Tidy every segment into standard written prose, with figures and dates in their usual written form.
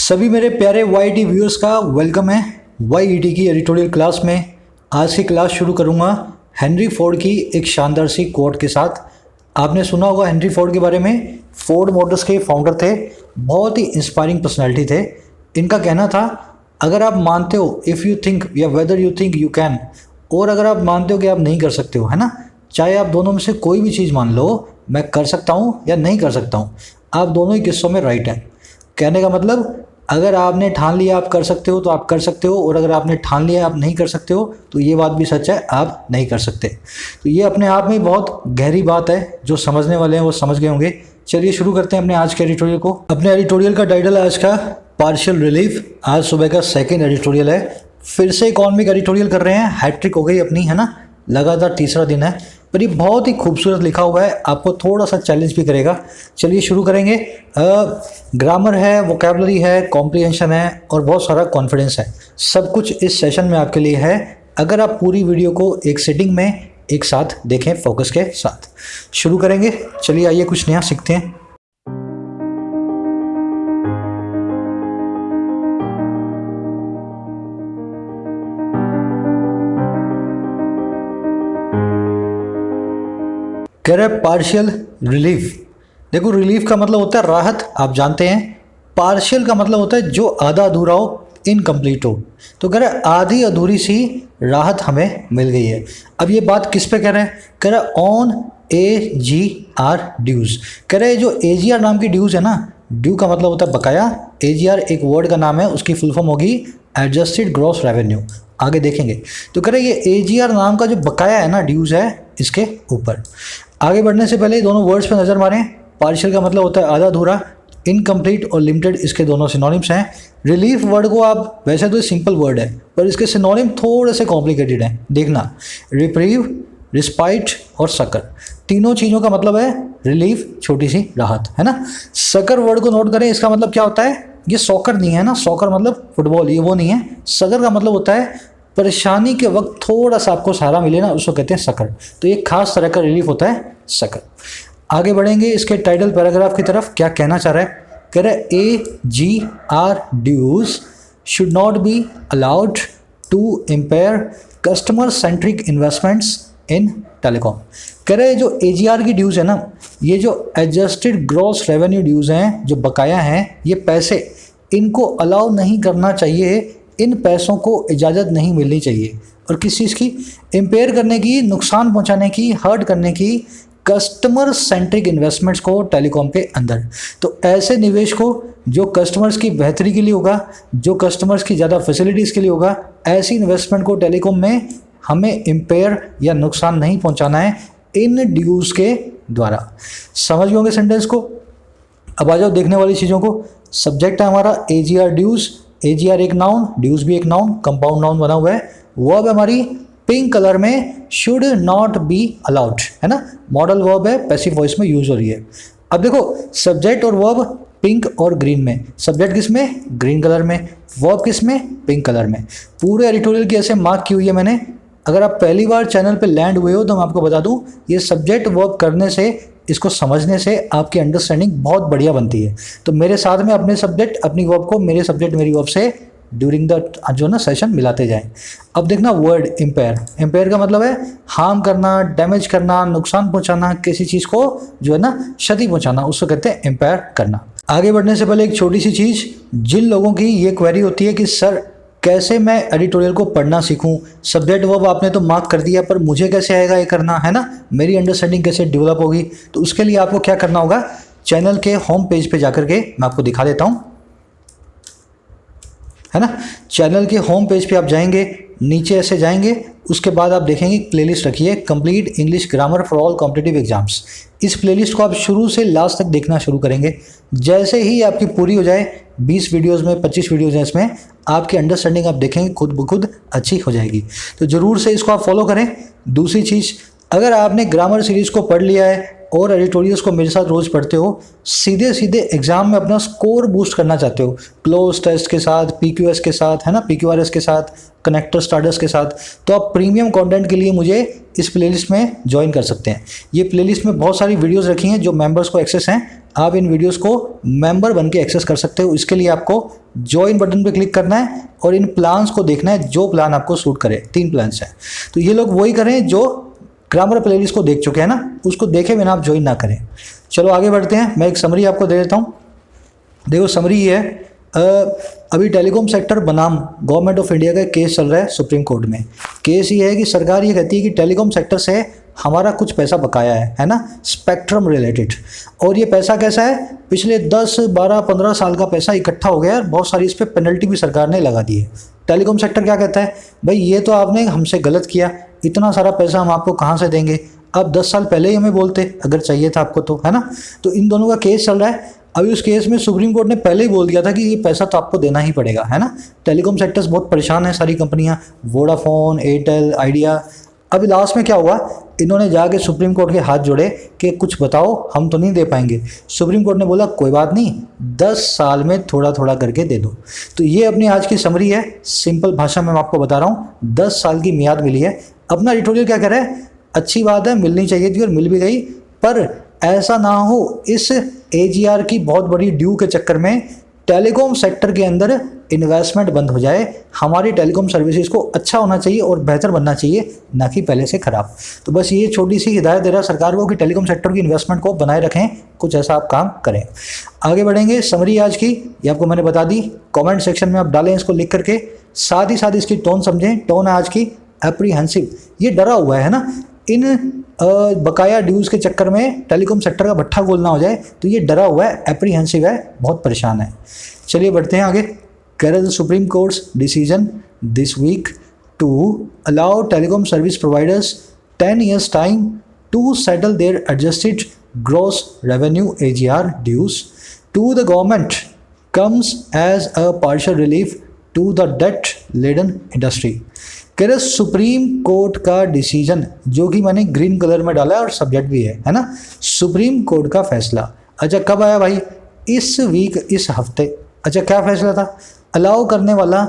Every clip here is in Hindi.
सभी मेरे प्यारे YET व्यूअर्स का वेलकम है YET की एडिटोरियल क्लास में। आज की क्लास शुरू करूंगा हेनरी फोर्ड की एक शानदार सी कोट के साथ। आपने सुना होगा हेनरी फोर्ड के बारे में। फोर्ड मोटर्स के फाउंडर थे, बहुत ही इंस्पायरिंग पर्सनैलिटी थे। इनका कहना था, अगर आप मानते हो इफ़ यू थिंक या whether you think you can, और अगर आप मानते हो कि आप नहीं कर सकते हो, है ना, चाहे आप दोनों में से कोई भी चीज़ मान लो, मैं कर सकता हूँ या नहीं कर सकता हूँ, आप दोनों ही किस्सों में राइट हैं। कहने का मतलब, अगर आपने ठान लिया आप कर सकते हो तो आप कर सकते हो, और अगर आपने ठान लिया आप नहीं कर सकते हो तो ये बात भी सच है, आप नहीं कर सकते। तो ये अपने आप में बहुत गहरी बात है, जो समझने वाले हैं वो समझ गए होंगे। चलिए शुरू करते हैं अपने आज के एडिटोरियल को। अपने एडिटोरियल का टाइटल है आज का पार्शियल रिलीफ। आज सुबह का सेकेंड एडिटोरियल है। फिर से इकोनॉमिक एडिटोरियल कर रहे हैं, हैट्रिक हो गई अपनी, है ना, लगातार तीसरा दिन है। पर ये बहुत ही खूबसूरत लिखा हुआ है, आपको थोड़ा सा चैलेंज भी करेगा। चलिए शुरू करेंगे। ग्रामर है, वोकैबुलरी है, कॉम्प्रिहेंशन है और बहुत सारा कॉन्फिडेंस है। सब कुछ इस सेशन में आपके लिए है, अगर आप पूरी वीडियो को एक सिटिंग में एक साथ देखें फोकस के साथ। शुरू करेंगे। चलिए आइए कुछ नया सीखते हैं। कह रहे पार्शियल रिलीफ। देखो, रिलीफ का मतलब होता है राहत, आप जानते हैं। पार्शियल का मतलब होता है जो आधा अधूरा हो, इनकम्प्लीट हो। तो कह रहे आधी अधूरी सी राहत हमें मिल गई है। अब ये बात किस पे कह रहे हैं? कह रहे ऑन AGR ड्यूज। कह रहे जो AGR नाम की ड्यूज है ना, ड्यू का मतलब होता है बकाया। AGR एक वर्ड का नाम है, उसकी फुल फॉर्म होगी एडजस्टेड ग्रॉस रेवेन्यू। आगे देखेंगे। तो कह रहे ये AGR नाम का जो बकाया है ना, ड्यूज है, इसके ऊपर। आगे बढ़ने से पहले दोनों वर्ड्स पे नज़र मारें। पार्शियल का मतलब होता है आधा अधूरा, इनकम्प्लीट और लिमिटेड इसके दोनों सिनोनिम्स हैं। रिलीफ वर्ड को आप, वैसे तो सिंपल वर्ड है पर इसके सिनोनिम थोड़े से कॉम्प्लिकेटेड हैं। देखना, रिप्रीव, रिस्पाइट और सकर, तीनों चीज़ों का मतलब है रिलीफ, छोटी सी राहत, है ना। सकर वर्ड को नोट करें, इसका मतलब क्या होता है? ये सॉकर नहीं है ना, सॉकर मतलब फुटबॉल, ये वो नहीं है। सकर का मतलब होता है परेशानी के वक्त थोड़ा सा आपको सहारा मिले ना, उसको कहते हैं सकर। तो एक खास तरह का रिलीफ होता है सकर। आगे बढ़ेंगे इसके टाइटल पैराग्राफ की तरफ। क्या कहना चाह रहा है? कह रहा है AGR dues should not be allowed to impair customer centric investments in telecom. कह रहे जो AGR की ड्यूज है ना, ये जो एडजस्टेड ग्रॉस रेवेन्यू ड्यूज हैं, जो बकाया हैं, ये पैसे, इनको अलाउ नहीं करना चाहिए। इन पैसों को इजाज़त नहीं मिलनी चाहिए। और किस चीज़ की? इम्पेयर करने की, नुकसान पहुंचाने की, हर्ट करने की कस्टमर सेंट्रिक इन्वेस्टमेंट्स को टेलीकॉम के अंदर। तो ऐसे निवेश को जो कस्टमर्स की बेहतरी के लिए होगा, जो कस्टमर्स की ज़्यादा फैसिलिटीज़ के लिए होगा, ऐसी इन्वेस्टमेंट को टेलीकॉम में हमें इम्पेयर या नुकसान नहीं पहुँचाना है इन ड्यूज़ के द्वारा। समझ गए होंगे सेंटेंस को। अब आ जाओ देखने वाली चीज़ों को। सब्जेक्ट है हमारा AGR ड्यूज़। AGR एक नाउन, ड्यूज भी एक नाउन, कंपाउंड नाउन बना हुआ है। वर्ब हमारी पिंक कलर में शुड नॉट बी अलाउड, है ना, मॉडल वर्ब है, पैसिव वॉइस में यूज हो रही है। अब देखो, सब्जेक्ट और वर्ब पिंक और ग्रीन में। सब्जेक्ट किस में? ग्रीन कलर में। वर्ब किस में? पिंक कलर में। पूरे एडिटोरियल की ऐसे मार्क की हुई है मैंने। अगर आप पहली बार चैनल पे लैंड हुए हो तो मैं आपको बता दूं, ये सब्जेक्ट वर्ब करने से, इसको समझने से आपकी अंडरस्टैंडिंग बहुत बढ़िया बनती है। तो मेरे साथ में अपने सब्जेक्ट अपनी वर्ब को मेरे सब्जेक्ट मेरी वर्ब से ड्यूरिंग द जो ना सेशन मिलाते जाएं। अब देखना वर्ड इम्पेयर। इम्पेयर का मतलब है हार्म करना, डैमेज करना, नुकसान पहुंचाना, किसी चीज़ को जो है ना क्षति पहुंचाना, उसको कहते हैं इम्पेयर करना। आगे बढ़ने से पहले एक छोटी सी चीज़, जिन लोगों की ये क्वेरी होती है कि सर कैसे मैं एडिटोरियल को पढ़ना सीखूं, सब्जेक्ट वर्ब आपने तो मार्क कर दिया, पर मुझे कैसे आएगा ये करना, है ना, मेरी अंडरस्टैंडिंग कैसे डेवलप होगी? तो उसके लिए आपको क्या करना होगा, चैनल के होम पेज पे जाकर के मैं आपको दिखा देता हूं, है ना। चैनल के होम पेज पे आप जाएंगे, नीचे ऐसे जाएंगे, उसके बाद आप देखेंगे प्लेलिस्ट रखी है complete English grammar for all competitive exams. इस प्लेलिस्ट को आप शुरू से लास्ट तक देखना शुरू करेंगे। जैसे ही आपकी पूरी हो जाए, 20 वीडियोस में 25 वीडियोस हैं इसमें, आपकी अंडरस्टैंडिंग आप देखेंगे खुद ब खुद अच्छी हो जाएगी। तो ज़रूर से इसको आप फॉलो करें। दूसरी चीज़, अगर आपने ग्रामर सीरीज़ को पढ़ लिया है और एडिटोरियल्स को मेरे साथ रोज़ पढ़ते हो, सीधे सीधे एग्जाम में अपना स्कोर बूस्ट करना चाहते हो, क्लोज टेस्ट के साथ, PQS के साथ, है ना, PQRS के साथ, कनेक्टर स्टार्टर्स के साथ, तो आप प्रीमियम कंटेंट के लिए मुझे इस प्लेलिस्ट में ज्वाइन कर सकते हैं। ये प्लेलिस्ट में बहुत सारी वीडियोस रखी हैं जो मेंबर्स को एक्सेस हैं, आप इन वीडियोस को मेंबर बन के एक्सेस कर सकते हो। इसके लिए आपको ज्वाइन बटन पे क्लिक करना है और इन प्लान्स को देखना है, जो प्लान आपको सूट करे। 3 प्लान्स हैं, तो ये लोग वही करें जो ग्रामर प्लेलिस्ट को देख चुके हैं ना, उसको देखे बिना आप ज्वाइन ना करें। चलो आगे बढ़ते हैं, मैं एक समरी आपको दे देता हूँ। देखो समरी ये है, अभी टेलीकॉम सेक्टर बनाम गवर्नमेंट ऑफ इंडिया का केस चल रहा है सुप्रीम कोर्ट में। केस ये है कि सरकार ये कहती है कि टेलीकॉम सेक्टर से हमारा कुछ पैसा बकाया है ना, स्पेक्ट्रम रिलेटेड। और ये पैसा कैसा है, पिछले 10, 12, 15 साल का पैसा इकट्ठा हो गया है और बहुत सारी इस पर पेनल्टी भी सरकार ने लगा दी है। टेलीकॉम सेक्टर क्या कहता है, भाई ये तो आपने हमसे गलत किया, इतना सारा पैसा हम आपको कहाँ से देंगे, अब 10 साल पहले ही हमें बोलते अगर चाहिए था आपको तो, है ना। तो इन दोनों का केस चल रहा है। अभी उस केस में सुप्रीम कोर्ट ने पहले ही बोल दिया था कि ये पैसा तो आपको देना ही पड़ेगा, है ना। टेलीकॉम सेक्टर्स बहुत परेशान है, सारी कंपनियां, वोडाफोन, एयरटेल, आइडिया। अभी लास्ट में क्या हुआ, इन्होंने जाके सुप्रीम कोर्ट के हाथ जोड़े कि कुछ बताओ, हम तो नहीं दे पाएंगे। सुप्रीम कोर्ट ने बोला कोई बात नहीं, 10 साल में थोड़ा थोड़ा करके दे दो। तो ये अपनी आज की समरी है, सिंपल भाषा में मैं आपको बता रहा हूँ। 10 साल की मियाद मिली है। अपना एडिटोरियल क्या कह रहा है, अच्छी बात है, मिलनी चाहिए थी और मिल भी गई, पर ऐसा ना हो इस AGR की बहुत बड़ी ड्यू के चक्कर में टेलीकॉम सेक्टर के अंदर इन्वेस्टमेंट बंद हो जाए। हमारी टेलीकॉम सर्विसेज को अच्छा होना चाहिए और बेहतर बनना चाहिए, ना कि पहले से खराब। तो बस ये छोटी सी हिदायत दे रहा है सरकार को कि टेलीकॉम सेक्टर की इन्वेस्टमेंट को बनाए रखें, कुछ ऐसा आप काम करें। आगे बढ़ेंगे, समरी आज की ये आपको मैंने बता दी। कॉमेंट सेक्शन में आप डालें इसको लिख करके, साथ ही साथ इसकी टोन समझें। टोन है आज की एप्रीहेंसिव, ये डरा हुआ है ना, इन बकाया ड्यूज़ के चक्कर में टेलीकॉम सेक्टर का भट्ठा गोलना हो जाए, तो ये डरा हुआ है, एप्रीहेंसिव है, बहुत परेशान है। चलिए बढ़ते हैं आगे। कह रहे थे supreme court's decision this week to allow telecom service providers 10 years time to settle their adjusted gross revenue AGR dues to the government comes as a partial relief to the debt laden industry. कह रहे सुप्रीम कोर्ट का डिसीजन, जो कि मैंने ग्रीन कलर में डाला है और सब्जेक्ट भी है ना, सुप्रीम कोर्ट का फैसला। अच्छा कब आया भाई, इस वीक, इस हफ्ते। अच्छा क्या फैसला था, अलाउ करने वाला,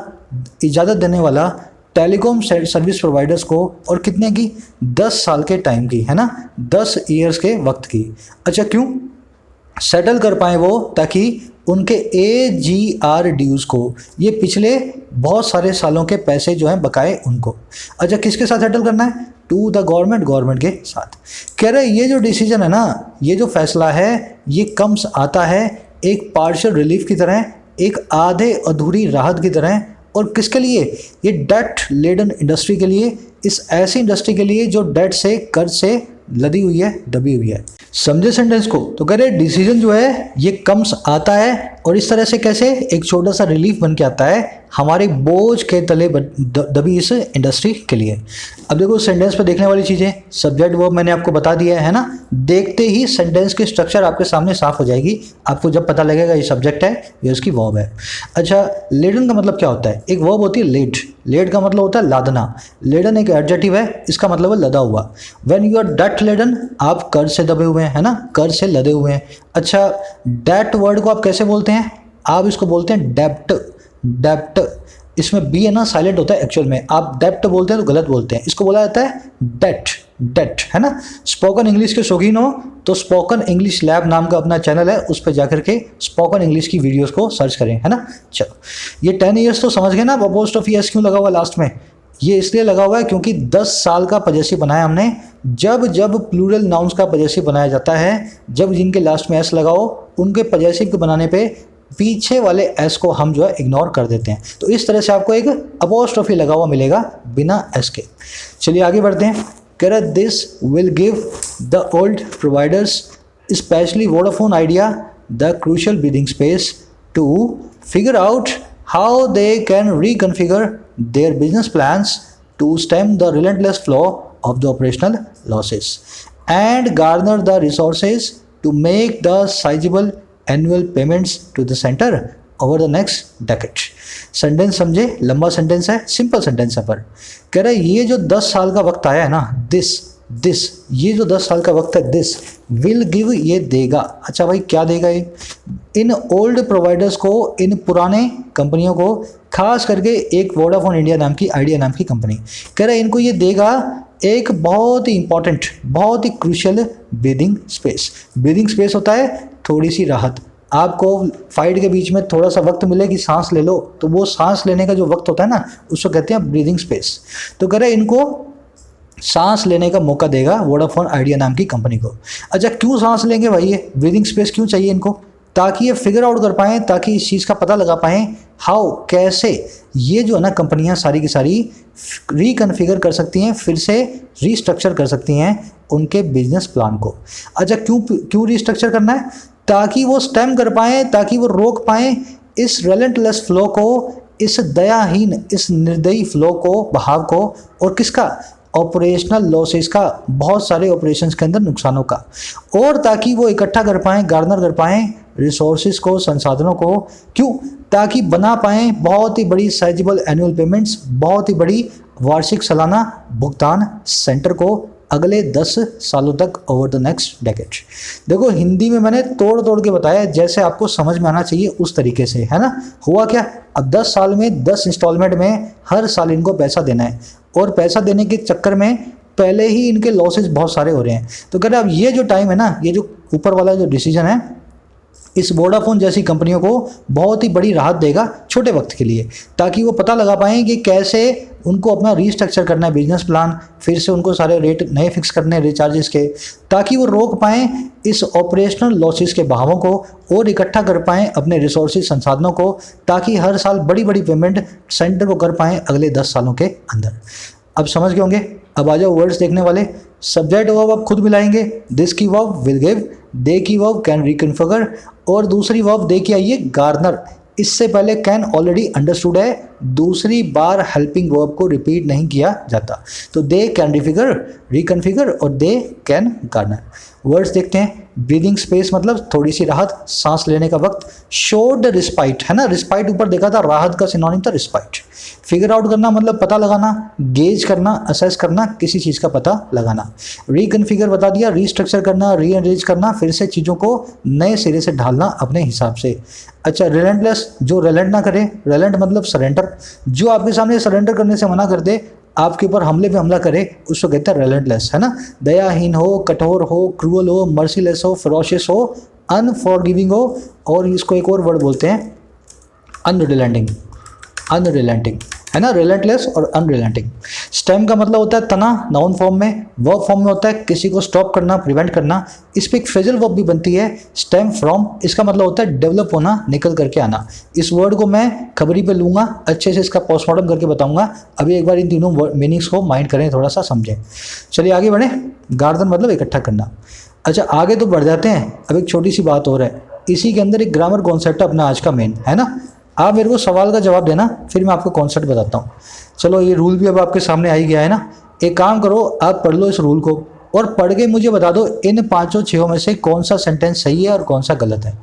इजाज़त देने वाला टेलीकॉम सर्विस प्रोवाइडर्स को, और कितने की, 10 साल के टाइम की, है ना, 10 years के वक्त की। अच्छा क्यों, सेटल कर पाए वो, ताकि उनके AGR ड्यूज़ को, ये पिछले बहुत सारे सालों के पैसे जो हैं बकाए उनको। अच्छा किसके साथ सेटल करना है, टू द गवर्नमेंट के साथ। कह रहे ये जो डिसीजन है ना, ये जो फैसला है, ये कम्स आता है एक पार्शियल रिलीफ की तरह, एक आधे अधूरी राहत की तरह। और किसके लिए, ये डेट लेडन इंडस्ट्री के लिए, इस ऐसी इंडस्ट्री के लिए जो डेट से, कर्ज से लदी हुई है, दबी हुई है। समझे सेंटेंस को। तो कह रहे डिसीजन जो है ये कम्स आता है, और इस तरह से कैसे, एक छोटा सा रिलीफ बन के आता है हमारे बोझ के तले दबी इस इंडस्ट्री के लिए। अब देखो सेंटेंस पे देखने वाली चीज़ें, सब्जेक्ट वर्ब मैंने आपको बता दिया है ना, देखते ही सेंटेंस की स्ट्रक्चर आपके सामने साफ हो जाएगी। आपको जब पता लगेगा ये सब्जेक्ट है, ये उसकी वर्ब है। अच्छा लेडन का मतलब क्या होता है, एक वर्ब होती है लेड, लेड का मतलब होता है लादना। लेडन एक एडजेक्टिव है, इसका मतलब है लदा हुआ। When you are debt laden, आप कर्ज से दबे हुए हैं, है ना, कर्ज से लदे हुए हैं। अच्छा डेट वर्ड को आप कैसे बोलते हैं, आप इसको बोलते हैं डेप्ट। डेप्ट, इसमें बी है ना, साइलेंट होता है एक्चुअल में। आप डेप्ट बोलते हैं तो गलत बोलते हैं, इसको बोला जाता है डेट। डेट, है ना। स्पोकन इंग्लिश के शौकीन हो तो स्पोकन इंग्लिश लैब नाम का अपना चैनल है, उस पर जाकर के स्पोकन इंग्लिश की वीडियोस को सर्च करें, है ना। चलो ये 10 years तो समझ गए ना, अपोस्ट्रोफी एस क्यों लगा हुआ लास्ट में, ये इसलिए लगा हुआ है क्योंकि 10 साल का पजेसिव बनाया हमने। जब जब प्लूरल नाउन्स का पजेसिव बनाया जाता है, जब जिनके लास्ट में एस लगाओ, उनके पजेसिव को बनाने पे पीछे वाले एस को हम जो है इग्नोर कर देते हैं। तो इस तरह से आपको एक अपोस्ट्रोफी लगा हुआ मिलेगा बिना एस के। चलिए आगे बढ़ते हैं। कह रहा this will give the old providers specially Vodafone Idea the crucial breathing space to figure out how they can reconfigure their business plans to stem the relentless flow of the operational losses and garner the resources to make the sizable annual payments to the center over the next decade। Sentence समझे, लंबा सेंटेंस है, सिंपल सेंटेंस है, पर कह रहा है ये जो 10 साल का वक्त आया है ना, दिस ये जो 10 साल का वक्त है, दिस विल गिव, ये देगा। अच्छा भाई क्या देगा ये, इन ओल्ड प्रोवाइडर्स को, इन पुराने कंपनियों को, खास करके एक वोडाफोन इंडिया नाम की, आइडिया नाम की कंपनी, कह रहा है इनको ये देगा एक बहुत ही इंपॉर्टेंट, बहुत ही crucial breathing space. Breathing space होता है थोड़ी सी राहत। आपको फाइट के बीच में थोड़ा सा वक्त मिले कि सांस ले लो, तो वो सांस लेने का जो वक्त होता है ना, उसको कहते हैं ब्रीदिंग स्पेस। तो कह रहे इनको सांस लेने का मौका देगा वोडाफोन आइडिया नाम की कंपनी को। अच्छा, क्यों सांस लेंगे भाई, ये ब्रीदिंग स्पेस क्यों चाहिए इनको? ताकि ये फिगर आउट कर पाएँ, ताकि इस चीज़ का पता लगा पाएँ हाउ, कैसे ये जो है ना कंपनियां सारी की सारी रिकन्फिगर कर सकती हैं, फिर से रीस्ट्रक्चर कर सकती हैं उनके बिजनेस प्लान को। अच्छा, क्यों रीस्ट्रक्चर करना है? ताकि वो स्टेम कर पाएँ, ताकि वो रोक पाएँ इस रेलेंटलेस फ्लो को, इस दयाहीन, इस निर्दयी फ्लो को, बहाव को, और किसका? ऑपरेशनल लॉसेस का, बहुत सारे ऑपरेशंस के अंदर नुकसानों का। और ताकि वो इकट्ठा कर पाएँ, गार्नर कर पाएँ रिसोर्सेज को, संसाधनों को। क्यों? ताकि बना पाएँ बहुत ही बड़ी साइजेबल एनुअल पेमेंट्स, बहुत ही बड़ी वार्षिक सालाना भुगतान सेंटर को अगले 10 सालों तक, ओवर द नेक्स्ट डेकेड। देखो, हिंदी में मैंने तोड़ तोड़ के बताया, जैसे आपको समझ में आना चाहिए उस तरीके से, है ना। हुआ क्या, अब 10 साल में 10 इंस्टॉलमेंट में हर साल इनको पैसा देना है, और पैसा देने के चक्कर में पहले ही इनके लॉसेस बहुत सारे हो रहे हैं। तो कह रहे अब ये जो टाइम है ना, ये जो ऊपर वाला जो डिसीजन है, इस वोडाफोन जैसी कंपनियों को बहुत ही बड़ी राहत देगा छोटे वक्त के लिए, ताकि वो पता लगा पाएँ कि कैसे उनको अपना रीस्ट्रक्चर करना है बिजनेस प्लान, फिर से उनको सारे रेट नए फिक्स करने हैं रिचार्जेस के, ताकि वो रोक पाएँ इस ऑपरेशनल लॉसेस के बहावों को, और इकट्ठा कर पाएँ अपने रिसोर्सेज, संसाधनों को, ताकि हर साल बड़ी बड़ी पेमेंट सेंटर को कर पाएँ अगले 10 सालों के अंदर। अब समझ गए होंगे। अब आ जाओ वर्ड्स देखने वाले। सब्जेक्ट वर्ब आप खुद मिलाएंगे, दिस की वर्ब विल गिव, दे की वर्ब कैन रिकन्फिगर, और दूसरी वर्ब दे की आई है गार्नर। इससे पहले कैन ऑलरेडी अंडरस्टूड है, दूसरी बार हेल्पिंग वर्ब को रिपीट नहीं किया जाता। तो दे कैन रिकन्फिगर और दे कैन गार्नर। वर्ड्स देखते हैं। ब्रीदिंग स्पेस मतलब थोड़ी सी राहत, सांस लेने का वक्त। शोड रिस्पाइट, है ना, रिस्पाइट ऊपर देखा था, राहत का सिनोनिम था रिस्पाइट। फिगर आउट करना मतलब पता लगाना, गेज करना, असेस करना, किसी चीज़ का पता लगाना। रिकन्फिगर बता दिया, रीस्ट्रक्चर करना, रीअरेंज करना, फिर से चीज़ों को नए सिरे से ढालना अपने हिसाब से। अच्छा, रिलेंटलेस, जो रिलेंट ना करे, रिलेंट मतलब सरेंडर, जो आपके सामने सरेंडर करने से मना कर दे, आपके ऊपर हमले पे हमला करे, उसको कहते हैं रिलेंटलेस, है ना। दयाहीन हो, कठोर हो, क्रूअल हो, मर्सीलेस हो, फेरोशियस हो, अनफॉरगिविंग हो, और इसको एक और वर्ड बोलते हैं अनरिलेंटिंग, है ना, रिलेंटलेस और अनरिलेंटिंग। स्टेम का मतलब होता है तना, नाउन फॉर्म में। वर्ब फॉर्म में होता है किसी को स्टॉप करना, प्रिवेंट करना। इस पर एक फ्रेजल वर्ब भी बनती है, स्टेम फ्रॉम। इसका मतलब होता है डेवलप होना, निकल करके आना। इस वर्ड को मैं खबरी पे लूँगा, अच्छे से इसका पोस्टमार्टम करके बताऊँगा। अभी एक बार इन तीनों मीनिंग्स को माइंड करें, थोड़ा सा समझें। चलिए आगे बढ़ें। गार्डन मतलब इकट्ठा करना। अच्छा, आगे तो बढ़ जाते हैं। अब एक छोटी सी बात और है, इसी के अंदर एक ग्रामर कॉन्सेप्ट है अपना आज का मेन, है ना। आप मेरे को सवाल का जवाब देना, फिर मैं आपको कॉन्सेप्ट बताता हूँ। चलो, ये रूल भी अब आपके सामने आ ही गया है ना। एक काम करो, आप पढ़ लो इस रूल को, और पढ़ के मुझे बता दो इन 5-6 में से कौन सा सेंटेंस सही है और कौन सा गलत है।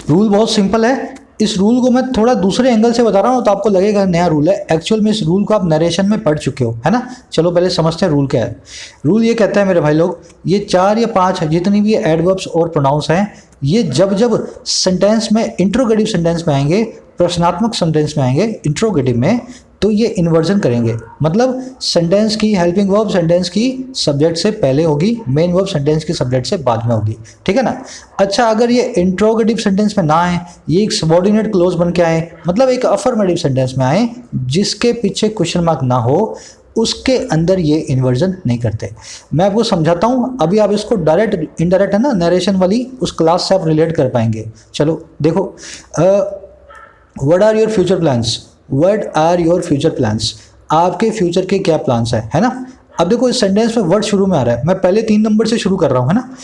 रूल बहुत सिंपल है। इस रूल को मैं थोड़ा दूसरे एंगल से बता रहा हूँ, तो आपको लगेगा नया रूल है। एक्चुअल में इस रूल को आप नरेशन में पढ़ चुके हो, है ना। चलो पहले समझते हैं रूल क्या है। रूल ये कहता है मेरे भाई लोग, ये 4 या 5 जितनी भी एडवर्ब्स और प्रोनाउंस हैं, ये जब जब सेंटेंस में, इंट्रोगेटिव सेंटेंस में आएंगे, प्रश्नात्मक सेंटेंस में आएंगे, इंट्रोगेटिव में, तो ये इन्वर्जन करेंगे। मतलब सेंटेंस की हेल्पिंग वर्ब सेंटेंस की सब्जेक्ट से पहले होगी, मेन वर्ब सेंटेंस की सब्जेक्ट से बाद में होगी, ठीक है ना। अच्छा, अगर ये इंट्रोगेटिव सेंटेंस में ना आए, ये एक सबऑर्डिनेट क्लोज बन के आए, मतलब एक अफर्मेटिव सेंटेंस में आए जिसके पीछे क्वेश्चन मार्क ना हो, उसके अंदर ये इन्वर्जन नहीं करते। मैं आपको समझाता हूँ, अभी आप इसको डायरेक्ट इनडायरेक्ट, है ना, नरेशन वाली उस क्लास से आप रिलेट कर पाएंगे। चलो देखो, what are your future plans, what are your future plans, आपके फ्यूचर के क्या प्लान्स है ना। अब देखो, इस सेंटेंस में वर्ड शुरू में आ रहा है, मैं पहले 3 नंबर से शुरू कर रहा हूँ, है ना।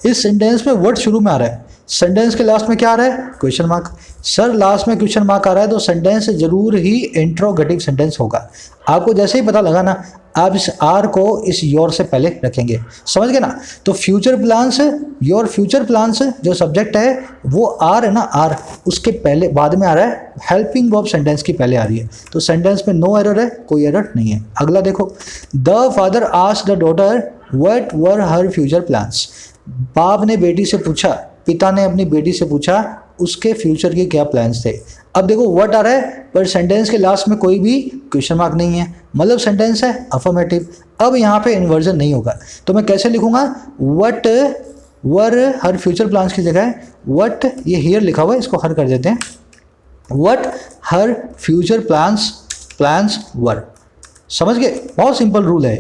इस सेंटेंस में वर्ड शुरू में आ रहा है, सेंटेंस के लास्ट में क्या आ रहा है, क्वेश्चन मार्क। सर, लास्ट में क्वेश्चन मार्क आ रहा है तो सेंटेंस जरूर ही इंट्रोगेटिव सेंटेंस होगा। आपको जैसे ही पता लगा ना, आप इस आर को इस योर से पहले रखेंगे, समझ गए ना। तो future plans, your future plans जो सब्जेक्ट है वो आर है ना, आर उसके पहले, बाद में आ रहा है, हेल्पिंग वर्ब सेंटेंस की पहले आ रही है। तो सेंटेंस में नो एरर है, कोई एरर नहीं है। अगला देखो, the father asked the daughter what were her future plans. बाप ने बेटी से पूछा, पिता ने अपनी बेटी से पूछा उसके फ्यूचर के क्या प्लान्स थे। अब देखो व्हाट आ रहा है, पर सेंटेंस के लास्ट में कोई भी क्वेश्चन मार्क नहीं है, मतलब सेंटेंस है अफर्मेटिव। अब यहाँ पे इन्वर्जन नहीं होगा, तो मैं कैसे लिखूंगा, what were her future plans की जगह व्हाट, ये हियर लिखा हुआ है, इसको हर कर देते हैं, व्हाट हर फ्यूचर प्लान्स वर। समझ गए, बहुत सिंपल रूल है।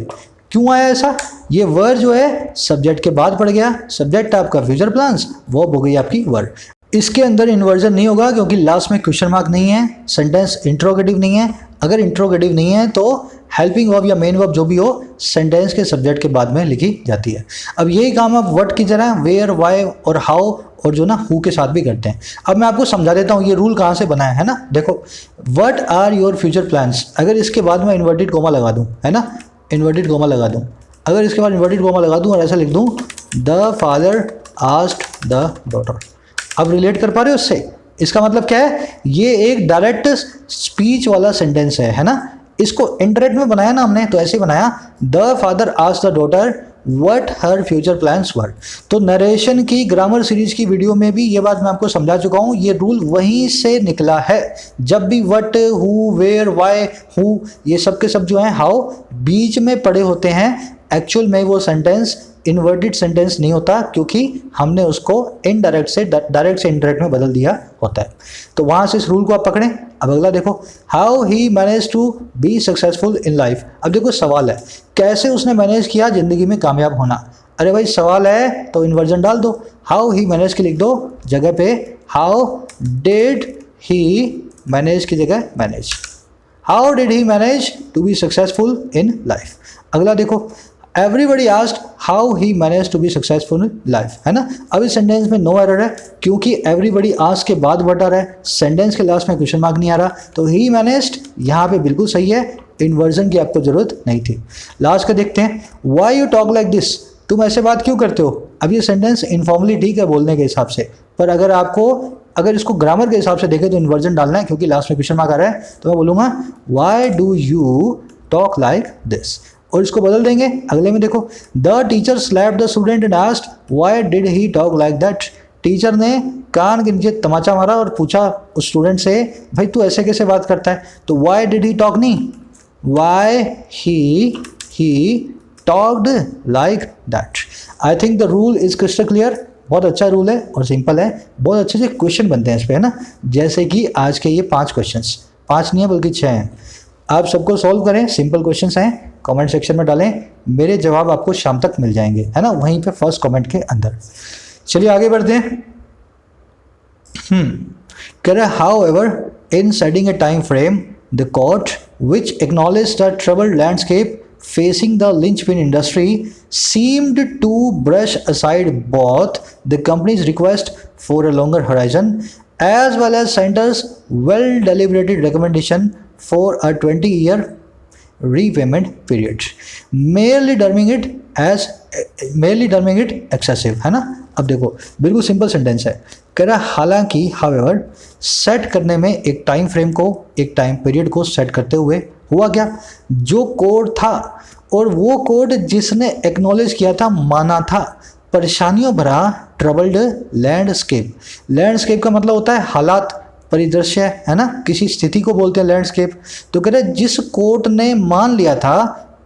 क्यों आया ऐसा, ये वर जो है सब्जेक्ट के बाद पड़ गया, सब्जेक्ट आपका फ्यूचर प्लान्स, वर्ब हो गई आपकी वर। इसके अंदर इन्वर्जन नहीं होगा क्योंकि लास्ट में क्वेश्चन मार्क नहीं है, सेंटेंस इंट्रोगेटिव नहीं है। अगर इंट्रोगेटिव नहीं है तो हेल्पिंग वर्ब या मेन वर्ब जो भी हो सेंटेंस के सब्जेक्ट के बाद में लिखी जाती है। अब यही काम आप व्हाट की तरह वेयर, वाई और हाउ और जो ना हु के साथ भी करते हैं। अब मैं आपको समझा देता हूँ ये रूल कहाँ से बना है ना। देखो, what are your future plans, अगर इसके बाद मैं इन्वर्टेड कोमा लगा दूँ, है ना, इन्वर्टेड कोमा लगा दूँ, अगर इसके बाद इन्वर्टेड कोमा लगा दूँ और ऐसा लिख दूँ, the father asked the daughter. अब रिलेट कर पा रहे हो उससे, इसका मतलब क्या है, ये एक डायरेक्ट स्पीच वाला सेंटेंस है ना। इसको इंटरेक्ट में बनाया ना हमने, तो ऐसे बनाया, the father asked the daughter what her future plans were. तो नरेशन की ग्रामर सीरीज की वीडियो में भी ये बात मैं आपको समझा चुका हूँ, ये रूल वहीं से निकला है। जब भी what, who, where, why, who, ये सब के सब जो हैं हाउ बीच में पड़े होते हैं, एक्चुअल में वो सेंटेंस इन्वर्टेड सेंटेंस नहीं होता क्योंकि हमने उसको इनडायरेक्ट से डायरेक्ट से इनडायरेक्ट में बदल दिया होता है। तो वहाँ से इस रूल को आप पकड़ें। अब अगला देखो, how he manage to be successful in life. अब देखो सवाल है, कैसे उसने मैनेज किया ज़िंदगी में कामयाब होना। अरे भाई सवाल है तो इन्वर्जन डाल दो, हाउ ही मैनेज की लिख दो जगह पे हाउ डिड ही मैनेज की जगह manage, how did he manage to be successful in life. अगला देखो, everybody asked how he manage to be successful in life, है ना। अब इस सेंटेंस में नो एरर है क्योंकि एवरीबडी आस्क्ड के बाद वर्ड आ रहा है, सेंटेंस के लास्ट में क्वेश्चन मार्क नहीं आ रहा, तो ही मैनेज्ड यहाँ पे बिल्कुल सही है, इन्वर्जन की आपको जरूरत नहीं थी। लास्ट का देखते हैं, why you talk like this, तुम ऐसे बात क्यों करते हो। अब ये सेंटेंस इनफॉर्मली ठीक है बोलने के हिसाब से, पर अगर इसको ग्रामर के हिसाब से देखें तो इन्वर्जन डालना है क्योंकि लास्ट में क्वेश्चन मार्क आ रहा है। तो मैं बोलूँगा why do you talk like this, और इसको बदल देंगे। अगले में देखो, the teacher slapped the student and asked why did he talk like that. Teacher ने कान के नीचे तमाचा मारा और पूछा उस स्टूडेंट से, भाई तू ऐसे कैसे बात करता है। तो व्हाई डिड ही टॉक नहीं, why he talked like that. I think the rule is crystal clear. बहुत अच्छा रूल है और सिंपल है, बहुत अच्छे से क्वेश्चन बनते हैं इस पर, है ना। जैसे कि आज के ये 5 क्वेश्चन, 5 नहीं है बल्कि 6 हैं। आप सबको सॉल्व करें, सिंपल क्वेश्चंस हैं, कमेंट सेक्शन में डालें, मेरे जवाब आपको शाम तक मिल जाएंगे, है ना, वहीं पे फर्स्ट कमेंट के अंदर। चलिए आगे बढ़ते हैं। कह रहे how ever in setting A time frame the court which acknowledge the troubled landscape facing the linchpin industry seemed to brush aside both the company's request for a longer horizon as well as center's well-deliberated recommendation for a 20-year repayment period, merely terming it excessive, है ना। अब देखो बिल्कुल सिंपल सेंटेंस है, कह रहा हालांकि however सेट करने में एक टाइम फ्रेम को, एक टाइम पीरियड को सेट करते हुए हुआ क्या, जो कोड था और वो कोड जिसने एक्नॉलेज किया था, माना था, परेशानियों भरा ट्रबल्ड लैंडस्केप। लैंडस्केप का मतलब होता है हालात, परिदृश्य, है ना, किसी स्थिति को बोलते हैं लैंडस्केप। तो कह रहे जिस कोर्ट ने मान लिया था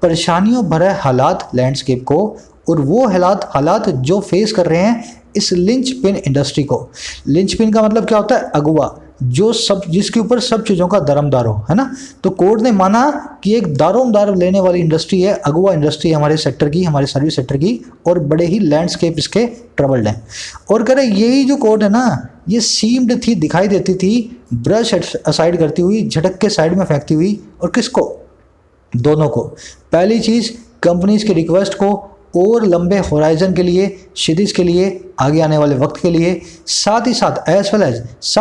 परेशानियों भरे हालात लैंडस्केप को, और वो हालात जो फेस कर रहे हैं इस लिंच पिन इंडस्ट्री को। लिंच पिन का मतलब क्या होता है, अगुआ, जो सब जिसके ऊपर सब चीज़ों का दारोमदार हो, है ना। तो कोर्ट ने माना कि एक दारोमदार लेने वाली इंडस्ट्री है, अगुआ इंडस्ट्री हमारे सेक्टर की, हमारे सर्विस सेक्टर की, और बड़े ही लैंडस्केप इसके ट्रबल्ड हैं। और कह रहे यही जो कोर्ट है ना, ये सीम्ड थी, दिखाई देती थी, ब्रश असाइड करती हुई, झटक के साइड में फेंकती हुई, और किसको, दोनों को। पहली चीज़ कंपनीज के रिक्वेस्ट को और लंबे होराइजन के लिए, क्षितिज के लिए, आगे आने वाले वक्त के लिए, साथ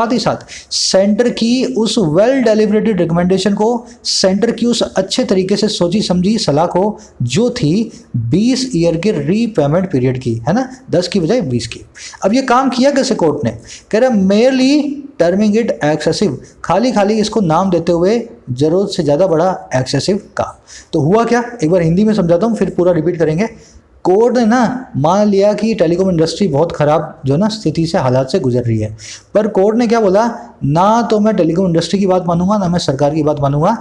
ही साथ सेंटर की उस वेल डेलिब्रेटेड रिकमेंडेशन को, सेंटर की उस अच्छे तरीके से सोची समझी सलाह को, जो थी 20 ईयर के रीपेमेंट पीरियड की, है ना, 10 की बजाय 20 की। अब ये काम किया कैसे कोर्ट ने, कह रहा मेयरली टर्मिंग इट एक्सेसिव, खाली इसको नाम देते हुए जरूरत से ज़्यादा बड़ा एक्सेसिव का। तो हुआ क्या, एक बार हिंदी में समझाता हूँ फिर पूरा रिपीट करेंगे। कोर्ट ने ना मान लिया कि टेलीकॉम इंडस्ट्री बहुत ख़राब जो ना स्थिति से हालात से गुजर रही है, पर कोर्ट ने क्या बोला, ना तो मैं टेलीकॉम इंडस्ट्री की बात मानूंगा ना मैं सरकार की बात मानूंगा।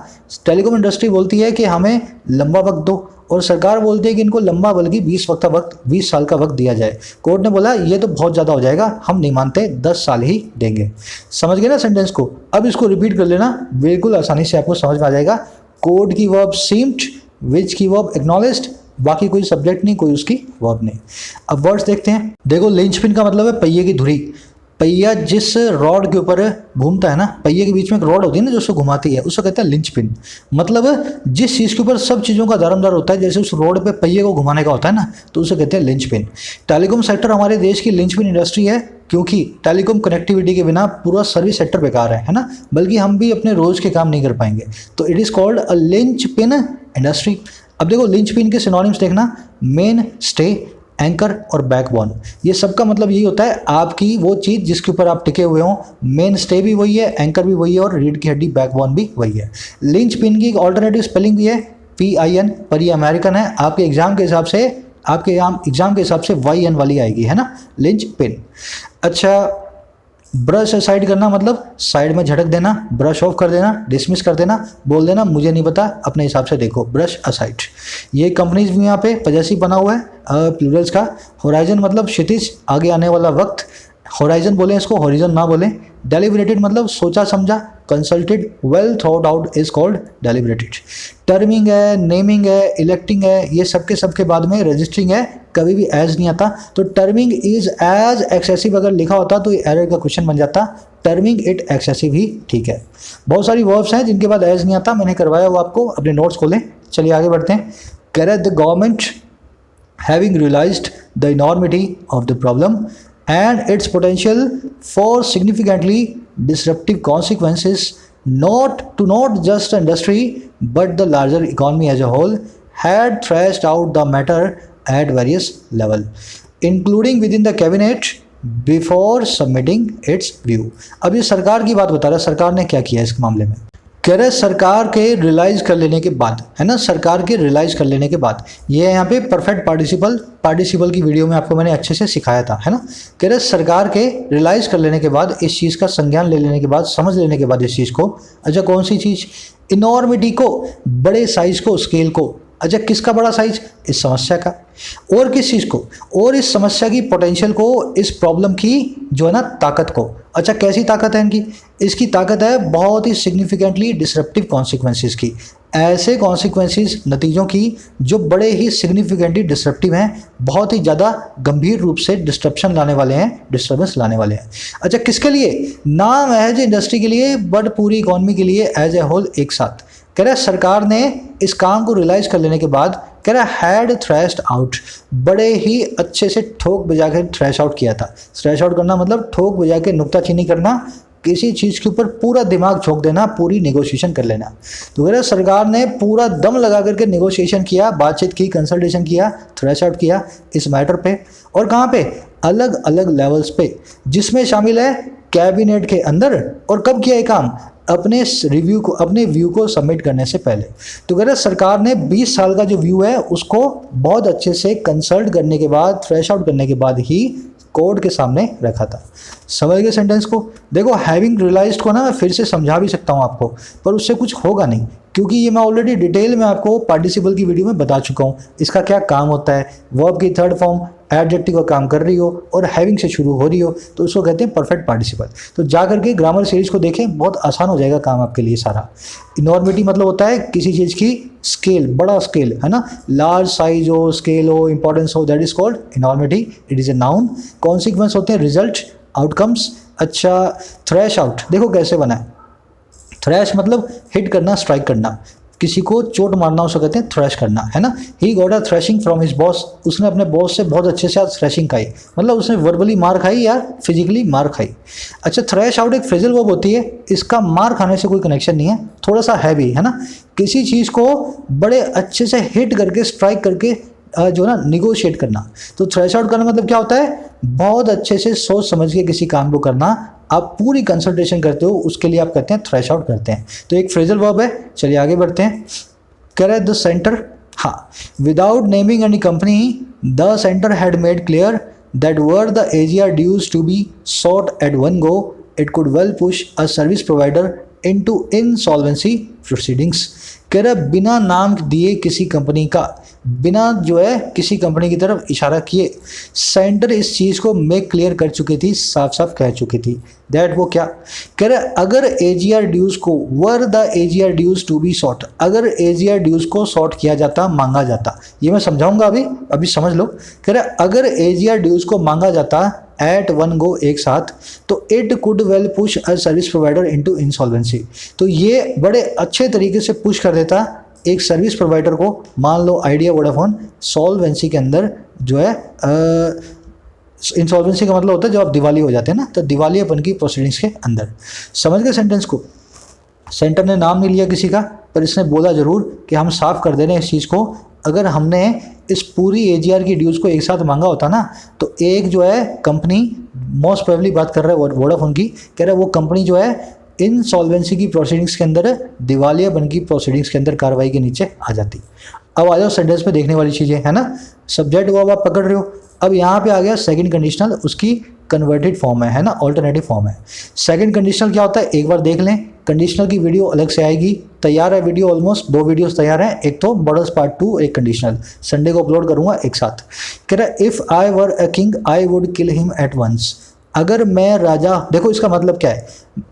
टेलीकॉम इंडस्ट्री बोलती है कि हमें लंबा वक्त दो, और सरकार बोलती है कि इनको लंबा बल्कि 20 साल का वक्त दिया जाए। कोर्ट ने बोला ये तो बहुत ज़्यादा हो जाएगा, हम नहीं मानते, 10 साल ही देंगे। समझ गए ना सेंटेंस को? अब इसको रिपीट कर लेना, बिल्कुल आसानी से आपको समझ में आ जाएगा। कोर्ट की वर्ब सीम्ड, विच की वर्ब एक्नॉलेज्ड, बाकी कोई सब्जेक्ट नहीं, कोई उसकी वर्ब नहीं। अब वर्ड्स देखते हैं। देखो लिंचपिन का मतलब है पहिए की धुरी। पहिया जिस रॉड के ऊपर घूमता है ना, पहिए के बीच में एक रॉड होती है ना जो उसको घुमाती है, उसको कहते हैं लिंचपिन। मतलब जिस चीज़ के ऊपर सब चीज़ों का दारोमदार होता है, जैसे उस रोड पे पहिए को घुमाने का होता है ना, तो उसे कहते हैं लिंचपिन। टेलीकॉम सेक्टर हमारे देश की लिंचपिन इंडस्ट्री है, क्योंकि टेलीकॉम कनेक्टिविटी के बिना पूरा सर्विस सेक्टर बेकार है ना, बल्कि हम भी अपने रोज के काम नहीं कर पाएंगे। तो it is called a linchpin industry. अब देखो लिंचपिन के सिनोनिम्स देखना, मेन, स्टे, एंकर और बैकबोन। ये सबका मतलब यही होता है आपकी वो चीज़ जिसके ऊपर आप टिके हुए हों। मेन स्टे भी वही है, एंकर भी वही है, और रीढ़ की हड्डी बैकबोन भी वही है। लिंचपिन की एक ऑल्टरनेटिव स्पेलिंग भी है PIN, पर ये अमेरिकन है। आपके एग्जाम के हिसाब से YN वाली आएगी, है ना, लिंचपिन। अच्छा, ब्रश असाइड करना मतलब साइड में झटक देना, ब्रश ऑफ कर देना, डिसमिस कर देना, बोल देना मुझे नहीं पता, अपने हिसाब से देखो, ब्रश असाइड। ये कंपनीज भी यहाँ पे पजेसिव बना हुआ है प्लूरल्स का। होराइजन मतलब क्षितिज, आगे आने वाला वक्त, होराइजन बोलें इसको, होरिजन ना बोलें। डेलिब्रेटेड मतलब सोचा समझा, consulted, well thought out is called deliberated. Terming है, नेमिंग है, इलेक्टिंग है, ये सबके बाद में रजिस्टरिंग है, कभी भी एज नहीं आता। तो टर्मिंग इज एज एक्सेसिव अगर लिखा होता तो ये एरर का क्वेश्चन बन जाता, टर्मिंग इट एक्सेसिव ही ठीक है। बहुत सारी वर्ब्स हैं जिनके बाद एज नहीं आता, मैंने करवाया वो आपको, अपने नोट्स खोलें। चलिए आगे बढ़ते हैं। कह रहे the government having realized the enormity of the problem and its potential for significantly disruptive consequences not just the industry but the larger economy as a whole, had thrashed out the matter at various level, including within the cabinet before submitting its view। अब ये सरकार की बात बता रहा है, सरकार ने क्या किया इस मामले में। कह रहे सरकार के रियलाइज कर लेने के बाद, है ना, सरकार के रियलाइज कर लेने के बाद, ये यहाँ पे परफेक्ट पार्टिसिपल की वीडियो में आपको मैंने अच्छे से सिखाया था, है ना। कह रहे सरकार के रियलाइज कर लेने के बाद, इस चीज़ का संज्ञान ले लेने के बाद, समझ लेने के बाद इस चीज़ को। अच्छा, कौन सी चीज़? इनॉर्मिटी को, बड़े साइज को, स्केल को। अच्छा, किसका बड़ा साइज? इस समस्या का। और किस चीज़ को? और इस समस्या की पोटेंशियल को, इस प्रॉब्लम की जो है ना ताकत को। अच्छा, कैसी ताकत है इनकी? इसकी ताकत है बहुत ही सिग्निफिकेंटली डिसरप्टिव कॉन्सिक्वेंसेस की, ऐसे कॉन्सिक्वेंसेस, नतीजों की जो बड़े ही सिग्निफिकेंटली डिसरप्टिव हैं, बहुत ही ज़्यादा गंभीर रूप से डिस्ट्रप्शन लाने वाले हैं, डिस्टर्बेंस लाने वाले हैं। अच्छा, किसके लिए? ना एज इंडस्ट्री के लिए बट पूरी इकॉनमी के लिए एज ए होल, एक साथ। कह रहा है सरकार ने इस काम को रियलाइज कर लेने के बाद, कह रहा है हैड थ्रैश्ड आउट, बड़े ही अच्छे से ठोक बजा के थ्रैश आउट किया था। थ्रैश आउट करना मतलब ठोक बजा के नुक्ताचीनी करना, किसी चीज़ के ऊपर पूरा दिमाग झोंक देना, पूरी नेगोशिएशन कर लेना। तो कह रहा है सरकार ने पूरा दम लगा करके नेगोशिएशन किया, बातचीत की, कंसल्टेशन किया, थ्रैश आउट किया इस मैटर पे। और कहाँ पे? अलग अलग लेवल्स पे, जिसमें शामिल है कैबिनेट के अंदर। और कब किया ये काम? अपने रिव्यू को, अपने व्यू को सबमिट करने से पहले। तो कह रहे सरकार ने 20 साल का जो व्यू है उसको बहुत अच्छे से कंसल्ट करने के बाद, थ्रैश आउट करने के बाद ही कोर्ट के सामने रखा था। समझ गए सेंटेंस को? देखो हैविंग रियलाइज्ड को ना मैं फिर से समझा भी सकता हूँ आपको, पर उससे कुछ होगा नहीं, क्योंकि ये मैं ऑलरेडी डिटेल में आपको पार्टिसिपल की वीडियो में बता चुका हूँ इसका क्या काम होता है। वर्ब की थर्ड फॉर्म एडजेक्टिव का काम कर रही हो और हैविंग से शुरू हो रही हो तो उसको कहते हैं परफेक्ट पार्टिसिपल। तो जा करके ग्रामर सीरीज को देखें, बहुत आसान हो जाएगा काम आपके लिए सारा। इनॉर्मिटी मतलब होता है किसी चीज़ की स्केल, बड़ा स्केल, है ना, लार्ज साइज हो, स्केल हो, इंपॉर्टेंस हो, that is called enormity, it is a noun. Consequence होते हैं रिजल्ट, आउटकम्स। अच्छा, थ्रैश आउट देखो कैसे बना है। थ्रैश मतलब हिट करना, स्ट्राइक करना, किसी को चोट मारना, उसको कहते हैं थ्रैश करना, है ना। He got a thrashing from his boss, उसने अपने बॉस से बहुत अच्छे से आज थ्रैशिंग खाई, मतलब उसने वर्बली मार खाई या फिजिकली मार खाई। अच्छा, थ्रैश आउट एक फ्रेजल वर्ब होती है, इसका मार खाने से कोई कनेक्शन नहीं है, थोड़ा सा हैवी, है ना। किसी चीज़ को बड़े अच्छे से हिट करके, स्ट्राइक करके जो ना निगोशिएट करना। तो थ्रैश आउट करना मतलब क्या होता है? बहुत अच्छे से सोच समझ के किसी काम को करना, आप पूरी कंसल्टेशन करते हो, उसके लिए आप कहते हैं थ्रैश आउट करते हैं। तो एक फ्रेजल वर्ब है। चलिए आगे बढ़ते हैं। कह रहा है द सेंटर हाँ, without naming any company the centre had made clear that were the AGR dues to be sought at one go, it could well push a service provider into insolvency proceedings। कह रहा बिना नाम दिए किसी कंपनी का, बिना जो है किसी कंपनी की तरफ इशारा किए सेंटर इस चीज़ को मेक क्लियर कर चुकी थी, साफ साफ कह चुकी थी दैट वो क्या कह रहा अगर AGR ड्यूज को were the AGR dues to be sought, अगर AGR ड्यूज को सॉट किया जाता, मांगा जाता, ये मैं समझाऊंगा अभी समझ लो। कह रहा अगर AGR ड्यूज को मांगा जाता एट वन गो एक साथ, तो it could well push a service provider into insolvency, तो ये बड़े अच्छे तरीके से पुश कर देता एक सर्विस प्रोवाइडर को, मान लो आइडिया वोडाफोन, सॉल्वेंसी के अंदर जो है इंसॉल्वेंसी का मतलब होता है जब आप दिवाली हो जाते हैं ना, तो दिवालियापन की प्रोसीडिंग्स के अंदर। समझ गए सेंटेंस को? सेंटर ने नाम नहीं लिया किसी का, पर इसने बोला ज़रूर कि हम साफ कर दे रहे हैं इस चीज़ को, अगर हमने इस पूरी AGR की ड्यूज़ को एक साथ मांगा होता ना, तो एक जो है कंपनी, मोस्ट प्रोबेबली बात कर रहा है वोडाफोन की, कह रहा है वो कंपनी जो है इनसॉल्वेंसी की प्रोसीडिंग्स के अंदर, दिवालियापन की प्रोसीडिंग्स के अंदर कार्रवाई के नीचे आ जाती। अब आ जाओ सेंटेंस पे देखने वाली चीज़ें, है ना, सब्जेक्ट वो अब आप पकड़ रहे हो। अब यहाँ पे आ गया सेकंड कंडीशनल, उसकी कन्वर्टेड फॉर्म है ना, ऑल्टरनेटिव फॉर्म है। सेकंड कंडीशनल क्या होता है एक बार देख लें, कंडीशनल की वीडियो अलग से आएगी, तैयार है वीडियो, ऑलमोस्ट 2 वीडियोस तैयार हैं, एक तो मॉडल्स पार्ट 2, एक कंडीशनल, संडे को अपलोड करूंगा एक साथ। कह रहा है if I were a king I would kill him at once, अगर मैं राजा, देखो इसका मतलब क्या है,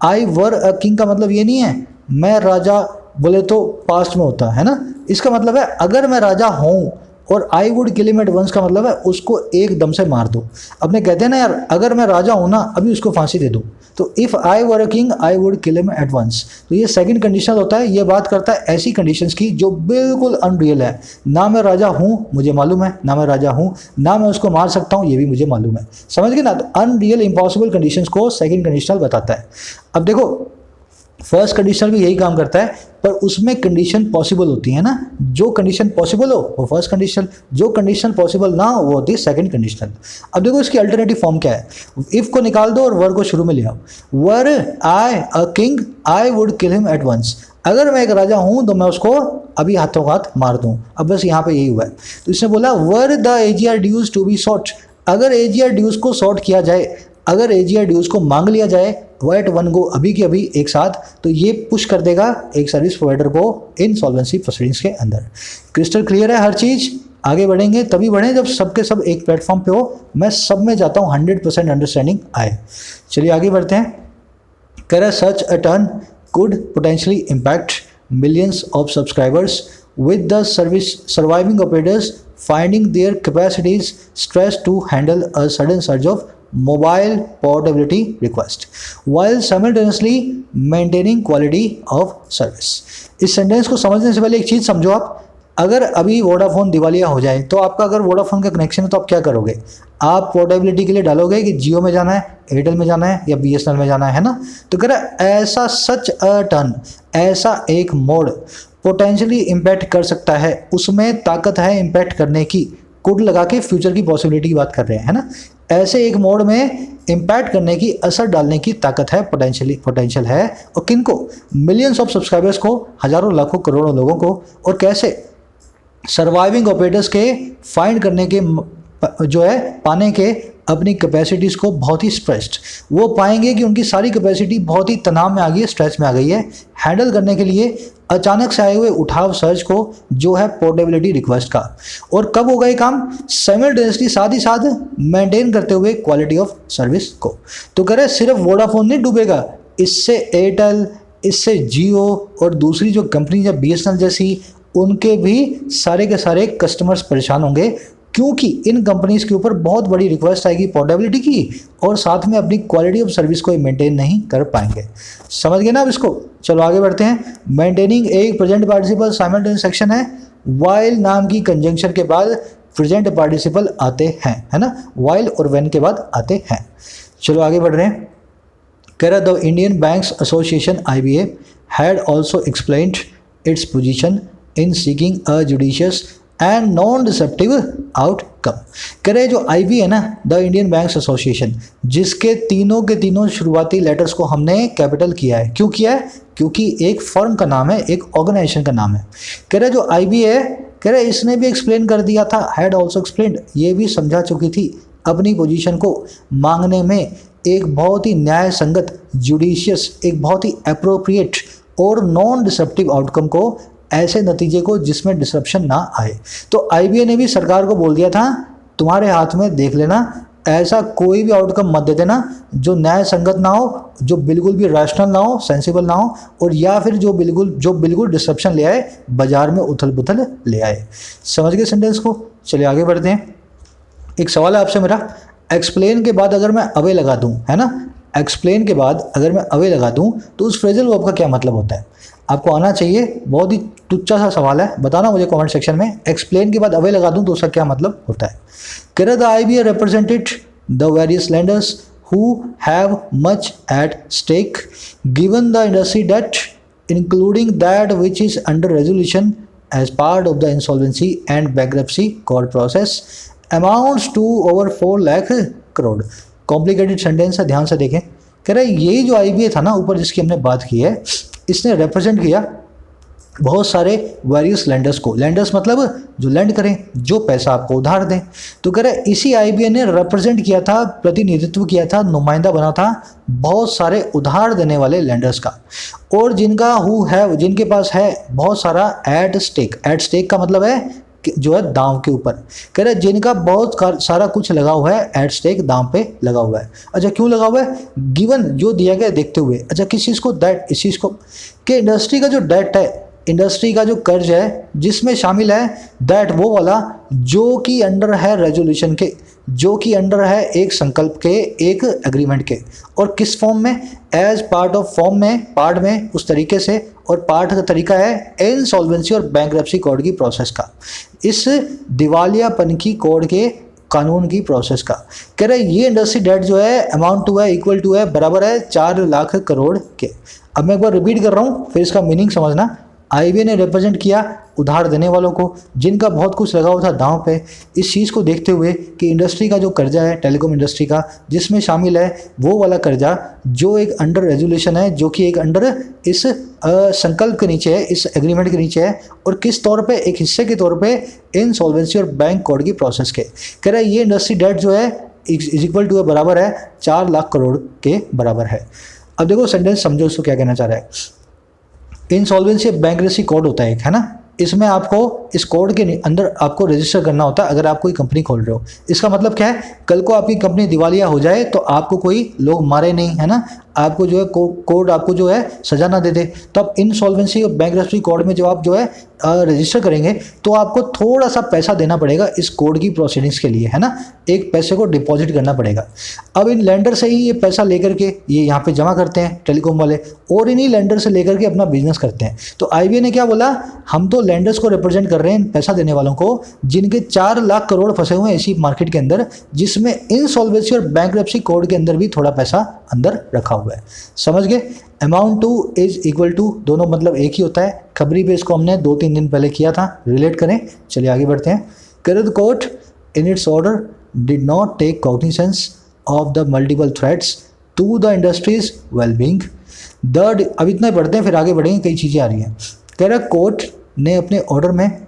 आई वर अ किंग का मतलब ये नहीं है मैं राजा बोले तो पास्ट में होता है ना, इसका मतलब है अगर मैं राजा हूँ, और I would kill him at once का मतलब है उसको एकदम से मार दो। अपने कहते हैं ना यार, अगर मैं राजा हूँ ना अभी उसको फांसी दे दो, तो if I were a king I would kill him at once, तो ये सेकंड कंडीशन होता है, ये बात करता है ऐसी कंडीशंस की जो बिल्कुल अनरियल है, ना मैं राजा हूँ मुझे मालूम है, ना मैं राजा हूँ, ना मैं उसको मार सकता हूँ ये भी मुझे मालूम है, समझ गए ना, तो अनरियल इम्पॉसिबल कंडीशंस को सेकंड कंडीशनल बताता है। अब देखो फर्स्ट कंडीशनल भी यही काम करता है, पर उसमें कंडीशन पॉसिबल होती है ना, जो कंडीशन पॉसिबल हो वो फर्स्ट कंडीशनल, जो कंडीशन पॉसिबल ना हो वो होती है सेकंड कंडीशनल। अब देखो इसकी अल्टरनेटिव फॉर्म क्या है, इफ को निकाल दो और वर को शुरू में ले आओ, were I a king I would kill him at once, अगर मैं एक राजा हूं तो मैं उसको अभी हाथों हाथ मार दूं। अब बस यहाँ पे यही हुआ है, तो इसने बोला were the AGR dues to be sought, अगर AGR ड्यूज को सॉर्ट किया जाए, अगर AGR ड्यूज को मांग लिया जाए वाइट वन गो अभी के अभी एक साथ, तो ये पुश कर देगा एक सर्विस प्रोवाइडर को इनसॉल्वेंसी प्रोसीडिंग्स के अंदर। क्रिस्टल क्लियर है हर चीज़? आगे बढ़ेंगे तभी बढ़ें जब सबके सब एक प्लेटफॉर्म पे हो, मैं सब में चाहता हूँ 100% अंडरस्टैंडिंग आए। चलिए आगे बढ़ते हैं। कह रहा है such a turn could potentially impact millions of subscribers, with the service surviving operators finding their capacities stretched to handle a sudden surge of mobile portability request while simultaneously maintaining quality of service। इस सेंटेंस को समझने से पहले एक चीज़ समझो आप, अगर अभी वोडाफोन दिवालिया हो जाए तो आपका अगर वोडाफोन का कनेक्शन है तो आप क्या करोगे, आप पोर्टेबिलिटी के लिए डालोगे कि जियो में जाना है, एयरटेल में जाना है या BSNL में जाना है ना, तो कह रहा ऐसा सच अ टर्न, ऐसा एक मोड पोटेंशियली इम्पैक्ट कर सकता है, उसमें ताकत है इम्पैक्ट करने की, कुड लगा के फ्यूचर की पॉसिबिलिटी की बात कर रहे हैं है ना, ऐसे एक मोड में इम्पैक्ट करने की, असर डालने की ताकत है, पोटेंशियल है, और किन को, मिलियंस ऑफ सब्सक्राइबर्स को, हजारों लाखों करोड़ों लोगों को, और कैसे, सर्वाइविंग ऑपरेटर्स के फाइंड करने के जो है पाने के अपनी कैपेसिटीज़ को बहुत ही स्ट्रेस्ड, वो पाएंगे कि उनकी सारी कैपेसिटी बहुत ही तनाव में आ गई है, स्ट्रेस में आ गई है, हैंडल करने के लिए अचानक से आए हुए उठाव सर्च को जो है पोर्टेबिलिटी रिक्वेस्ट का। और कब होगा ये काम, साइमल्टेनियसली, साथ ही साथ मेंटेन करते हुए क्वालिटी ऑफ सर्विस को। तो कह रहे सिर्फ वोडाफोन नहीं डूबेगा, इससे एयरटेल, इससे जियो और दूसरी जो कंपनी है BSNL जैसी, उनके भी सारे के सारे कस्टमर्स परेशान होंगे, क्योंकि इन कंपनीज के ऊपर बहुत बड़ी रिक्वेस्ट आएगी पोर्टेबिलिटी की, और साथ में अपनी क्वालिटी ऑफ सर्विस को मेंटेन नहीं कर पाएंगे। समझ गए ना अब इसको? चलो आगे बढ़ते हैं। मेंटेनिंग एक प्रेजेंट पार्टिसिपल साइमल्टेनियस सेक्शन है, वाइल नाम की कंजंक्शन के बाद प्रेजेंट पार्टिसिपल आते हैं, है ना, वाइल और व्हेन के बाद आते हैं। चलो आगे बढ़ रहे हैं। कह रहा the Indian banks association IBA had also explained its position in seeking a judicious and non-deceptive outcome। कह रहे जो IB है ना, द इंडियन बैंक्स एसोसिएशन, जिसके तीनों के तीनों शुरुआती लेटर्स को हमने कैपिटल किया है, क्यों किया है, क्योंकि एक फर्म का नाम है, एक ऑर्गेनाइजेशन का नाम है। कह रहे जो IB है कह रहे इसने भी एक्सप्लेन कर दिया था, हैड ऑल्सो एक्सप्लेन्ड, ये भी समझा चुकी थी अपनी पोजीशन को मांगने में एक बहुत ही न्याय संगत, जुडिशियस, एक बहुत ही अप्रोप्रिएट और नॉन डिसरप्टिव आउटकम को, ऐसे नतीजे को जिसमें डिसरप्शन ना आए। तो आईबीए ने भी सरकार को बोल दिया था तुम्हारे हाथ में, देख लेना, ऐसा कोई भी आउटकम मत दे देना जो न्याय संगत ना हो, जो बिल्कुल भी रैशनल ना हो, सेंसिबल ना हो, और या फिर जो बिल्कुल डिसरप्शन ले आए, बाजार में उथल पुथल ले आए। समझ गए सेंटेंस को? चलिए आगे बढ़ते हैं। एक सवाल है आपसे मेरा, एक्सप्लेन के बाद अगर मैं अवे लगा दूं, है ना, एक्सप्लेन के बाद अगर मैं अवे लगा दूं तो उस फ्रेजल वर्ब का क्या मतलब होता है? आपको आना चाहिए। बहुत ही तुच्चा सा सवाल है, बताना मुझे कमेंट सेक्शन में। एक्सप्लेन के बाद अवे लगा दूं तो उसका क्या मतलब होता है? Here the IBA represented the various lenders who have much at stake given the industry debt, including that which is under resolution as part of the insolvency and bankruptcy court process, amounts to over 4 lakh crore. Complicated sentence है, ध्यान से देखें। कह रहे यही जो IBA था ना ऊपर जिसकी हमने बात की है, इसने रिप्रेजेंट किया बहुत सारे वेरियस लेंडर्स को। लेंडर्स मतलब जो लेंड करें, जो पैसा आपको उधार दें। तो कह रहे इसी आईबीए ने रिप्रेजेंट किया था, प्रतिनिधित्व किया था, नुमाइंदा बना था बहुत सारे उधार देने वाले लेंडर्स का, और जिनका जिनके पास है बहुत सारा एट स्टेक। एट स्टेक का मतलब है जो है दांव के ऊपर। कह रहे जिनका बहुत सारा कुछ लगा हुआ है, एट स्टेक, दांव पे लगा हुआ है। अच्छा क्यों लगा हुआ है? गिवन, जो दिया गया देखते हुए। अच्छा किस चीज़ को? दैट, इस चीज़ को कि इंडस्ट्री का जो डेट है, इंडस्ट्री का जो कर्ज है, जिसमें शामिल है दैट, वो वाला जो कि अंडर है रेजोल्यूशन के, जो कि अंडर है एक संकल्प के, एक एग्रीमेंट के, और किस फॉर्म में? एज पार्ट ऑफ, फॉर्म में, पार्ट में, उस तरीके से, और पार्ट का तरीका है इंसॉल्वेंसी और बैंकरप्सी कोड की प्रोसेस का, इस दिवालियापन की कोड के कानून की प्रोसेस का। कह रहे ये इंडस्ट्री डेट जो है अमाउंट टू है, इक्वल टू है, बराबर है 4 लाख करोड़ के। अब मैं एक बार रिपीट कर रहा हूँ, फिर इसका मीनिंग समझना। आईबीए ने रिप्रेजेंट किया उधार देने वालों को जिनका बहुत कुछ लगा हुआ था दांव पे, इस चीज़ को देखते हुए कि इंडस्ट्री का जो कर्जा है, टेलीकॉम इंडस्ट्री का, जिसमें शामिल है वो वाला कर्जा जो एक अंडर रेजोल्यूशन है, जो कि एक अंडर इस संकल्प के नीचे है, इस एग्रीमेंट के नीचे है, और किस तौर पे? एक हिस्से के तौर पे इंसॉल्वेंसी और बैंक कोड की प्रोसेस के। कह रहा है ये इंडस्ट्री डेट जो है इज इक्वल टू है, बराबर है 4 लाख करोड़ के बराबर है। अब देखो सेंटेंस समझो इसको क्या कहना चाह रहा है। इंसॉल्वेंसी बैंकरप्सी कोड होता है एक, है ना, इसमें आपको इस कोड के अंदर आपको रजिस्टर करना होता है अगर आप कोई कंपनी खोल रहे हो। इसका मतलब क्या है? कल को आपकी कंपनी दिवालिया हो जाए तो आपको कोई लोग मारे नहीं, है ना, आपको जो है कोड आपको जो है सजा ना दे दे, तो आप इंसॉल्वेंसी और बैंकरप्सी कोड में जब आप जो है रजिस्टर करेंगे तो आपको थोड़ा सा पैसा देना पड़ेगा इस कोड की प्रोसीडिंग्स के लिए, है ना, एक पैसे को डिपॉजिट करना पड़ेगा। अब इन लेंडर से ही ये पैसा लेकर के ये यहाँ पे जमा करते हैं टेलीकॉम वाले, और इन्हीं लेंडर से लेकर के अपना बिजनेस करते हैं। तो आईबीए ने क्या बोला? हम तो लेंडर्स को रिप्रेजेंट कर रहे हैं, पैसा देने वालों को, जिनके 4 लाख करोड़ फंसे हुए हैं इसी मार्केट के अंदर, जिसमें इंसॉल्वेंसी और बैंकरप्सी कोड के अंदर भी थोड़ा पैसा अंदर रखा हुआ है। समझ गए? Amount two is equal to, दोनों मतलब एक ही होता है। खबरी पे इसको हमने 2-3 दिन पहले किया था, रिलेट करें। चलिए आगे बढ़ते हैं। The court in its order did not take cognisance of the multiple threats to the industry's wellbeing. अब इतना ही पढ़ते हैं फिर आगे बढ़ेंगे, कई चीज़ें आ रही हैं। कह रहा कोर्ट ने अपने ऑर्डर में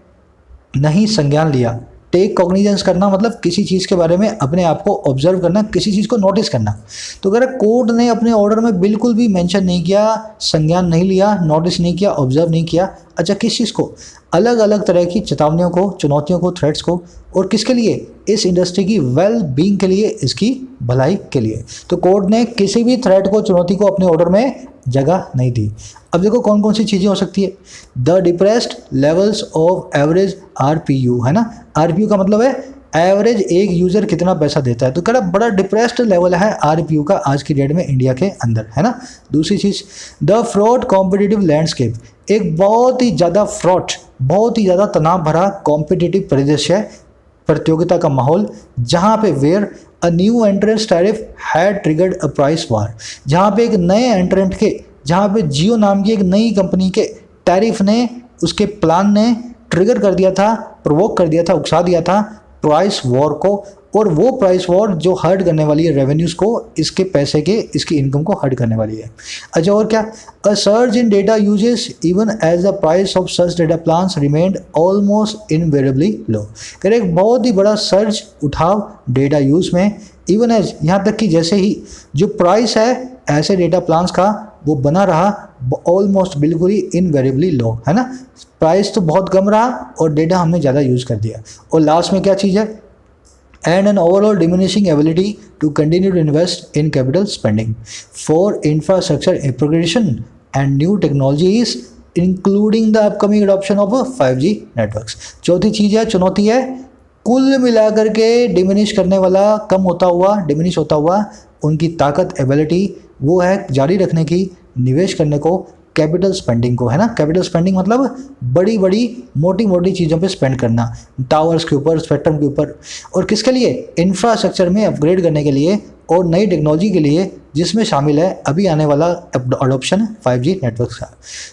नहीं संज्ञान लिया। टेक कॉग्निजेंस करना मतलब किसी चीज़ के बारे में अपने आप को ऑब्जर्व करना, किसी चीज़ को नोटिस करना। तो कह रहा कोर्ट ने अपने ऑर्डर में बिल्कुल भी मेंशन नहीं किया, संज्ञान नहीं लिया, नोटिस नहीं किया, ऑब्जर्व नहीं किया। अच्छा किस चीज़ को? अलग अलग तरह की चेतावनियों को, चुनौतियों को, थ्रेट्स को, और किसके लिए? इस इंडस्ट्री की वेल बीइंग के लिए, इसकी भलाई के लिए। तो कोर्ट ने किसी भी थ्रेट को, चुनौती को अपने ऑर्डर में जगह नहीं दी। अब देखो कौन कौन सी चीज़ें हो सकती है। The depressed levels of average ARPU, है ना, आरपीयू का मतलब है एवरेज एक यूज़र कितना पैसा देता है। तो कह रहा बड़ा डिप्रेस्ड लेवल है आरपीयू का आज की डेट में इंडिया के अंदर, है ना। दूसरी चीज़, द फ्रॉड कॉम्पिटिटिव लैंडस्केप, एक बहुत ही ज़्यादा फ्रॉड, बहुत ही ज़्यादा तनाव भरा कॉम्पिटिटिव परिदृश्य है, प्रतियोगिता का माहौल, जहाँ पे where a new entrance tariff had triggered a price war, जहाँ पे एक नए एंट्रेंट के, जहाँ पे जियो नाम की एक नई कंपनी के टैरिफ ने, उसके प्लान ने ट्रिगर कर दिया था, प्रोवोक कर दिया था, उकसा दिया था प्राइस वॉर को, और वो प्राइस वॉर जो हर्ट करने वाली है रेवेन्यूज़ को, इसके पैसे के, इसकी इनकम को हर्ट करने वाली है। अच्छा और क्या, a surge in data usage even as the price of सर्च data plans remained almost invariably low. कह रहे एक बहुत ही बड़ा सर्ज उठाव डेटा यूज़ में, इवन एज यहाँ तक कि जैसे ही जो प्राइस है ऐसे डेटा प्लान्स का वो बना रहा ऑलमोस्ट बिल्कुल ही इनवेरिएबली लो, है ना। प्राइस तो बहुत कम रहा और डेटा हमने ज़्यादा यूज़ कर दिया। और लास्ट में क्या चीज़ है, and an overall diminishing ability to continue to invest in capital spending for infrastructure upgradation and new technologies including the upcoming adoption of 5G networks। चौथी चीज़ है, चुनौती है, कुल मिलाकर के डिमिनिश करने वाला, कम होता हुआ, डिमिनिश होता हुआ उनकी ताकत, एबिलिटी वो है जारी रखने की, निवेश करने को, कैपिटल स्पेंडिंग को, है ना। कैपिटल स्पेंडिंग मतलब बड़ी बड़ी मोटी मोटी चीज़ों पे स्पेंड करना, टावर्स के ऊपर, स्पेक्ट्रम के ऊपर, और किसके लिए, इंफ्रास्ट्रक्चर में अपग्रेड करने के लिए और नई टेक्नोलॉजी के लिए, जिसमें शामिल है अभी आने वाला अडॉप्शन 5G नेटवर्क का।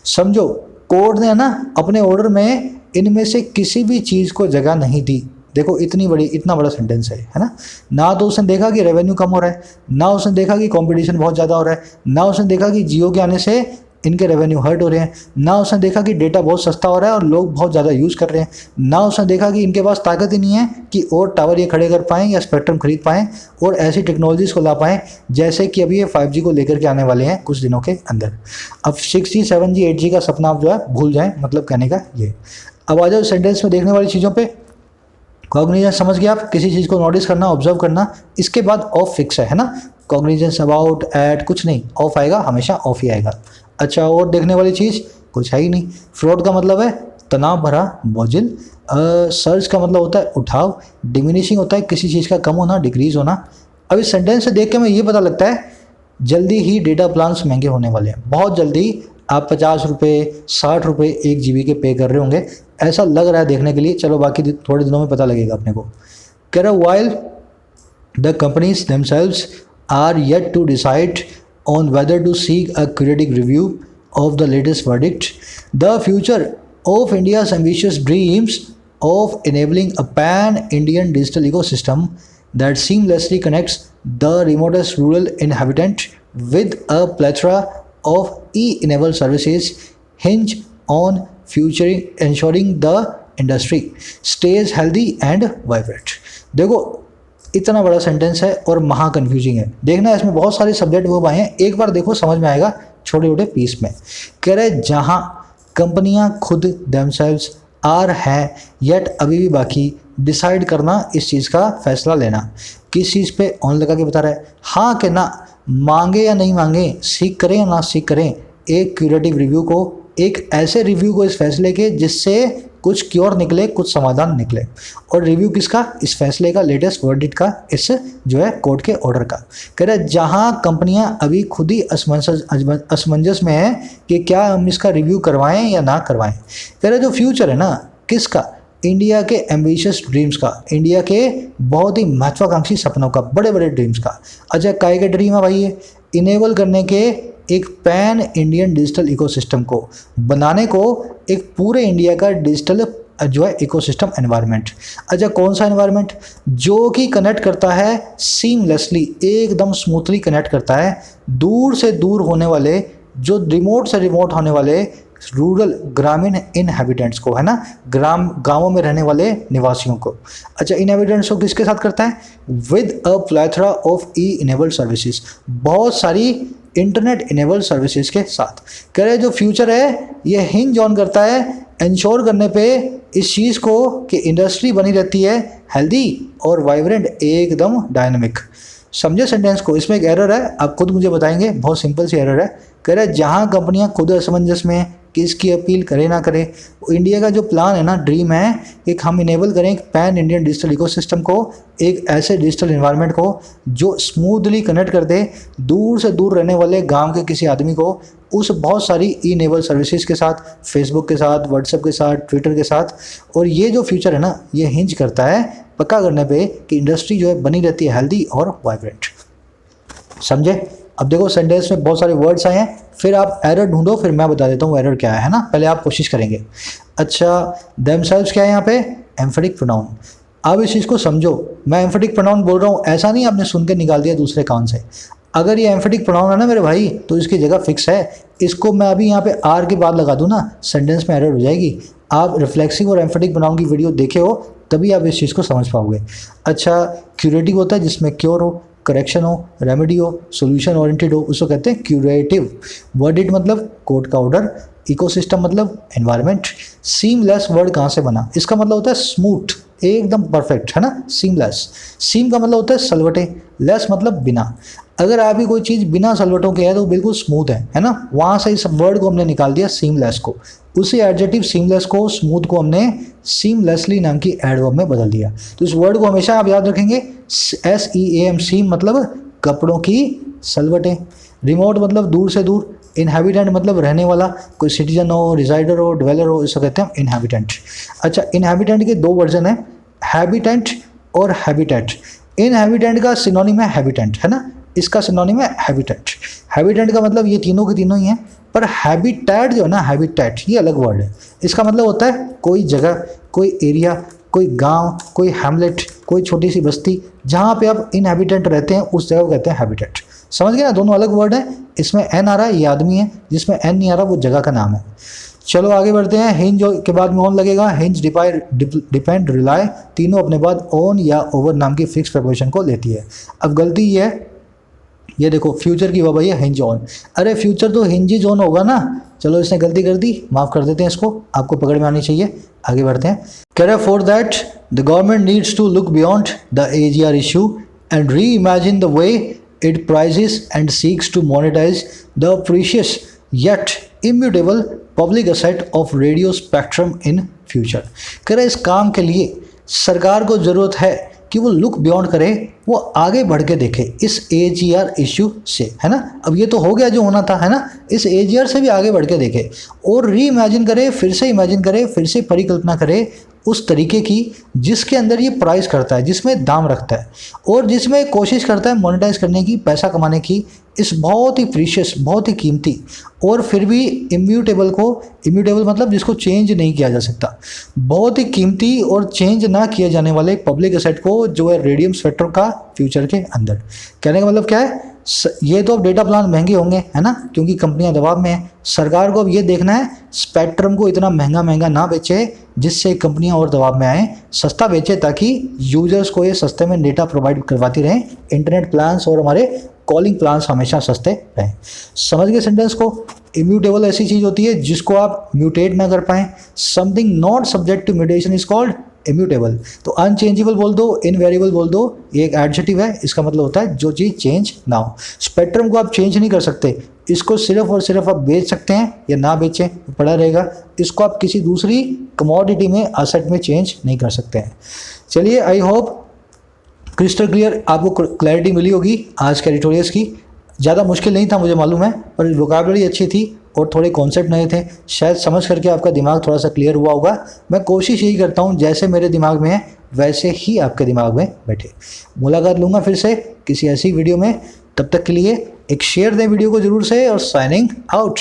समझो कोर्ट ने ना अपने ऑर्डर में इनमें से किसी भी चीज़ को जगह नहीं दी। देखो इतना बड़ा सेंटेंस है ना। ना तो उसने देखा कि रेवेन्यू कम हो रहा है, ना उसने देखा कि कंपटीशन बहुत ज़्यादा हो रहा है, ना उसने देखा कि जियो के आने से इनके रेवेन्यू हर्ट हो रहे हैं, ना उसने देखा कि डेटा बहुत सस्ता हो रहा है और लोग बहुत ज़्यादा यूज़ कर रहे हैं, ना उसने देखा कि इनके पास ताकत ही नहीं है कि और टावर ये खड़े कर पाएँ या स्पेक्ट्रम खरीद पाएँ और ऐसी टेक्नोलॉजीज़ को ला पाएँ जैसे कि अभी ये 5G को लेकर के आने वाले हैं कुछ दिनों के अंदर। अब 6G 7G 8G का सपना आप जो है भूल जाएँ, मतलब कहने का ये। अब आ जाओ सेंटेंस में देखने वाली चीज़ों पर। कॉग्निजेंस समझ गया आप, किसी चीज़ को नोटिस करना, ऑब्जर्व करना, इसके बाद ऑफ फिक्स है ना। कॉग्निजेंस अबाउट, एट कुछ नहीं, ऑफ आएगा, हमेशा ऑफ ही आएगा। अच्छा और देखने वाली चीज़ कुछ है ही नहीं। फ्रॉड का मतलब है तनाव भरा, बोझिल। सर्च का मतलब होता है उठाव। डिमिनिशिंग होता है किसी चीज़ का कम होना, डिक्रीज होना। अब इस सेंटेंस से देख के मैं ये पता लगता है जल्दी ही डेटा प्लान्स महंगे होने वाले हैं, बहुत जल्दी। आप 50 रुपये 60 रुपये 1 GB के पे कर रहे होंगे, ऐसा लग रहा है देखने के लिए। चलो बाकी थोड़े दिनों में पता लगेगा अपने को। कह रहा while the companies themselves are yet to decide on whether to seek a critic review of the latest verdict, the future of India's ambitious dreams of enabling a pan-Indian digital ecosystem that seamlessly connects the remotest rural inhabitant with a plethora of e-enabled services hinge on ensuring the industry stays healthy and vibrant। देखो इतना बड़ा सेंटेंस है और महा कन्फ्यूजिंग है। देखना इसमें बहुत सारे सब्जेक्ट वो आए हैं, एक बार देखो समझ में आएगा छोटे छोटे पीस में। कह रहे जहाँ कंपनियाँ खुद देमसेल्व्स आर हैं येट अभी भी बाकी डिसाइड करना, इस चीज़ का फैसला लेना। किस चीज़ पे ऑन लगा के बता रहा है, हाँ कि ना, मांगे या नहीं मांगे, सीख करें या ना सीख करें, एक क्यूरेटिव रिव्यू को, एक ऐसे रिव्यू को इस फैसले के जिससे कुछ क्योर निकले, कुछ समाधान निकले। और रिव्यू किसका, इस फैसले का, लेटेस्ट वर्डिक्ट का, इस जो है कोर्ट के ऑर्डर का। कह रहे जहाँ कंपनियां अभी खुद ही असमंजस में है कि क्या हम इसका रिव्यू करवाएं या ना करवाएं। कह रहे जो फ्यूचर है ना किसका, इंडिया के एम्बिशियस ड्रीम्स का, इंडिया के बहुत ही महत्वाकांक्षी सपनों का, बड़े बड़े ड्रीम्स का। अच्छा काय के ड्रीम है भाई, ये इनेबल करने के एक पैन इंडियन डिजिटल इकोसिस्टम को बनाने को, एक पूरे इंडिया का डिजिटल जो है इकोसिस्टम एनवायरनमेंट। अच्छा कौन सा एनवायरनमेंट, जो कि कनेक्ट करता है सीमलेसली, एकदम स्मूथली कनेक्ट करता है दूर से दूर होने वाले, जो रिमोट से रिमोट होने वाले रूरल ग्रामीण इनहेबिटेंट्स को, है ना, गांवों में रहने वाले निवासियों को। अच्छा इनहेबिटेंट्स को किसके साथ करता है, with a plethora of e enabled services, बहुत सारी इंटरनेट इनेबल्ड सर्विसेज के साथ। कह रहे जो फ्यूचर है ये हिंज ऑन करता है इंश्योर करने पे इस चीज़ को कि इंडस्ट्री बनी रहती है हेल्दी और वाइब्रेंट, एकदम डायनामिक। समझे सेंटेंस को, इसमें एक एरर है, आप खुद मुझे बताएंगे, बहुत सिंपल सी एरर है। कह रहे जहाँ कंपनियाँ खुद असमंजस में कि इसकी अपील करे ना करे, इंडिया का जो प्लान है ना, ड्रीम है कि हम इनेबल करें एक पैन इंडियन डिजिटल इकोसिस्टम को, एक ऐसे डिजिटल इन्वायरमेंट को जो स्मूथली कनेक्ट कर दे दूर से दूर रहने वाले गांव के किसी आदमी को उस बहुत सारी ई इनेबल सर्विसेज के साथ, फेसबुक के साथ, व्हाट्सएप के साथ, ट्विटर के साथ। और ये जो फ्यूचर है ना, ये हिंज करता है पक्का करने पे कि इंडस्ट्री जो है बनी रहती है हेल्दी और वाइब्रेंट। समझे। अब देखो सेंटेंस में बहुत सारे वर्ड्स आए हैं, फिर आप एरर ढूंढो, फिर मैं बता देता हूँ एरर क्या है ना, पहले आप कोशिश करेंगे। अच्छा देमसेल्व्स क्या है यहाँ पे, एम्फेटिक प्रोनाउन। आप इस चीज़ को समझो, मैं एम्फेटिक प्रोनाउन बोल रहा हूँ, ऐसा नहीं आपने सुन के निकाल दिया दूसरे कान से। अगर ये एम्फेटिक प्रोनाउन है ना मेरे भाई, तो इसकी जगह फिक्स है। इसको मैं अभी यहाँ पे आर के बाद लगा दूँ ना, सेंटेंस में एरर हो जाएगी। आप रिफ्लेक्सिव और एम्फेटिक प्रोनाउन की वीडियो देखे हो तभी आप इस चीज़ को समझ पाओगे। अच्छा, क्यूरेटिव होता है जिसमें क्योर हो, करेक्शन हो, रेमेडी हो, सोल्यूशन ओरिएंटेड हो, उसको कहते हैं क्यूरेटिव। वर्डिट मतलब कोर्ट का ऑर्डर, इकोसिस्टम मतलब एनवायरनमेंट। सीमलेस वर्ड कहाँ से बना? इसका मतलब होता है स्मूथ, एकदम परफेक्ट, है ना, सीमलेस। सीम का मतलब होता है सलवटे, लेस मतलब बिना। अगर आप ही कोई चीज़ बिना सलवटों के है तो बिल्कुल स्मूथ है ना, वहाँ से इस वर्ड को हमने निकाल दिया सीमलेस को। उसी एडजेक्टिव सीमलेस को, स्मूथ को हमने सीमलेसली नाम की एडवर्ब में बदल दिया। तो इस वर्ड को हमेशा आप याद रखेंगे, SEAM, सीम मतलब कपड़ों की सलवटें। रिमोट मतलब दूर से दूर। इनहैबिटेंट मतलब रहने वाला, कोई सिटीजन हो, रिजाइडर हो, डिवेलर हो, इसको कहते हैं इनहैबिटेंट। अच्छा, इनहैबिटेंट के दो वर्जन है, हैबिटेंट और हैबिटेट। इनहैबिटेंट का सिनोनिम है हैबिटेंट, है ना, इसका सिनोनिम है हैबिटेट। हैबिटेंट का मतलब ये तीनों के तीनों ही हैं, पर हैबिटेट जो है ना, हैबिटेट ये अलग वर्ड है। इसका मतलब होता है कोई जगह, कोई एरिया, कोई गांव, कोई हैमलेट, कोई छोटी सी बस्ती, जहाँ पे आप इनहैबिटेंट रहते हैं उस जगह को कहते हैं हैबिटेट। समझ गए ना, दोनों अलग वर्ड हैं। इसमें एन आ रहा है, ये आदमी है, जिसमें एन नहीं आ रहा वो जगह का नाम है। चलो आगे बढ़ते हैं। हिंज के बाद में ऑन लगेगा। हिंज, डिपेंड, रिलाय, तीनों अपने बाद ऑन या ओवर नाम की फिक्स प्रपोजिशन को लेती है। अब गलती ये है, ये देखो फ्यूचर की वजह है हिंज ऑन। अरे फ्यूचर तो हिंज ऑन होगा ना। चलो इसने गलती कर दी, माफ़ कर देते हैं इसको, आपको पकड़ में आनी चाहिए। आगे बढ़ते हैं। कह रहे for that the government needs to look beyond the AGR issue and reimagine the way it prices and seeks to monetize the precious yet immutable public asset of radio spectrum in future. कह रहे इस काम के लिए सरकार को ज़रूरत है कि वो लुक बियॉन्ड करे, वो आगे बढ़ के देखे इस AGR इश्यू से, है ना। अब ये तो हो गया जो होना था, है ना, इस AGR से भी आगे बढ़ के देखे और री इमेजिन करे, फिर से इमेजिन करे, फिर से परिकल्पना करे उस तरीके की जिसके अंदर ये प्राइस करता है, जिसमें दाम रखता है और जिसमें कोशिश करता है मोनेटाइज करने की, पैसा कमाने की, इस बहुत ही प्रीशियस, बहुत ही कीमती और फिर भी इम्यूटेबल को, इम्यूटेबल मतलब जिसको चेंज नहीं किया जा सकता, बहुत ही कीमती और चेंज ना किए जाने वाले पब्लिक एसेट को, जो है रेडियम स्पेक्ट्रम का फ्यूचर के अंदर। कहने का मतलब क्या है, ये तो अब डेटा प्लान महंगे होंगे, है ना, क्योंकि कंपनियां दबाव में है। सरकार को अब ये देखना है स्पेक्ट्रम को इतना महंगा महंगा ना बेचे जिससे कंपनियां और दबाव में आए, सस्ता बेचे ताकि यूजर्स को ये सस्ते में डेटा प्रोवाइड करवाती रहें। इंटरनेट प्लान्स और हमारे कॉलिंग प्लान्स हमेशा सस्ते रहें। समझ गए सेंटेंस को। इम्यूटेबल ऐसी चीज़ होती है जिसको आप म्यूटेट ना कर पाएँ। Something not subject to mutation is called immutable. तो अनचेंजेबल बोल दो, इनवेरिएबल बोल दो, ये एक एडजेक्टिव है, इसका मतलब होता है जो चीज़ चेंज ना हो। स्पेक्ट्रम को आप चेंज नहीं कर सकते, इसको सिर्फ और सिर्फ आप बेच सकते हैं या ना बेचें, पड़ा रहेगा। इसको आप किसी दूसरी कमोडिटी में, असेट में चेंज नहीं कर सकते हैं। चलिए, आई होप क्रिस्टल क्लियर आपको क्लैरिटी मिली होगी आज के एडिटोरियल्स की। ज़्यादा मुश्किल नहीं था मुझे मालूम है, पर वोकैबुलरी अच्छी थी और थोड़े कॉन्सेप्ट नए थे, शायद समझ करके आपका दिमाग थोड़ा सा क्लियर हुआ होगा। मैं कोशिश यही करता हूँ जैसे मेरे दिमाग में है वैसे ही आपके दिमाग में बैठे। मुलाकात लूँगा फिर से किसी ऐसी वीडियो में, तब तक के लिए एक शेयर दें वीडियो को ज़रूर से, और साइनिंग आउट।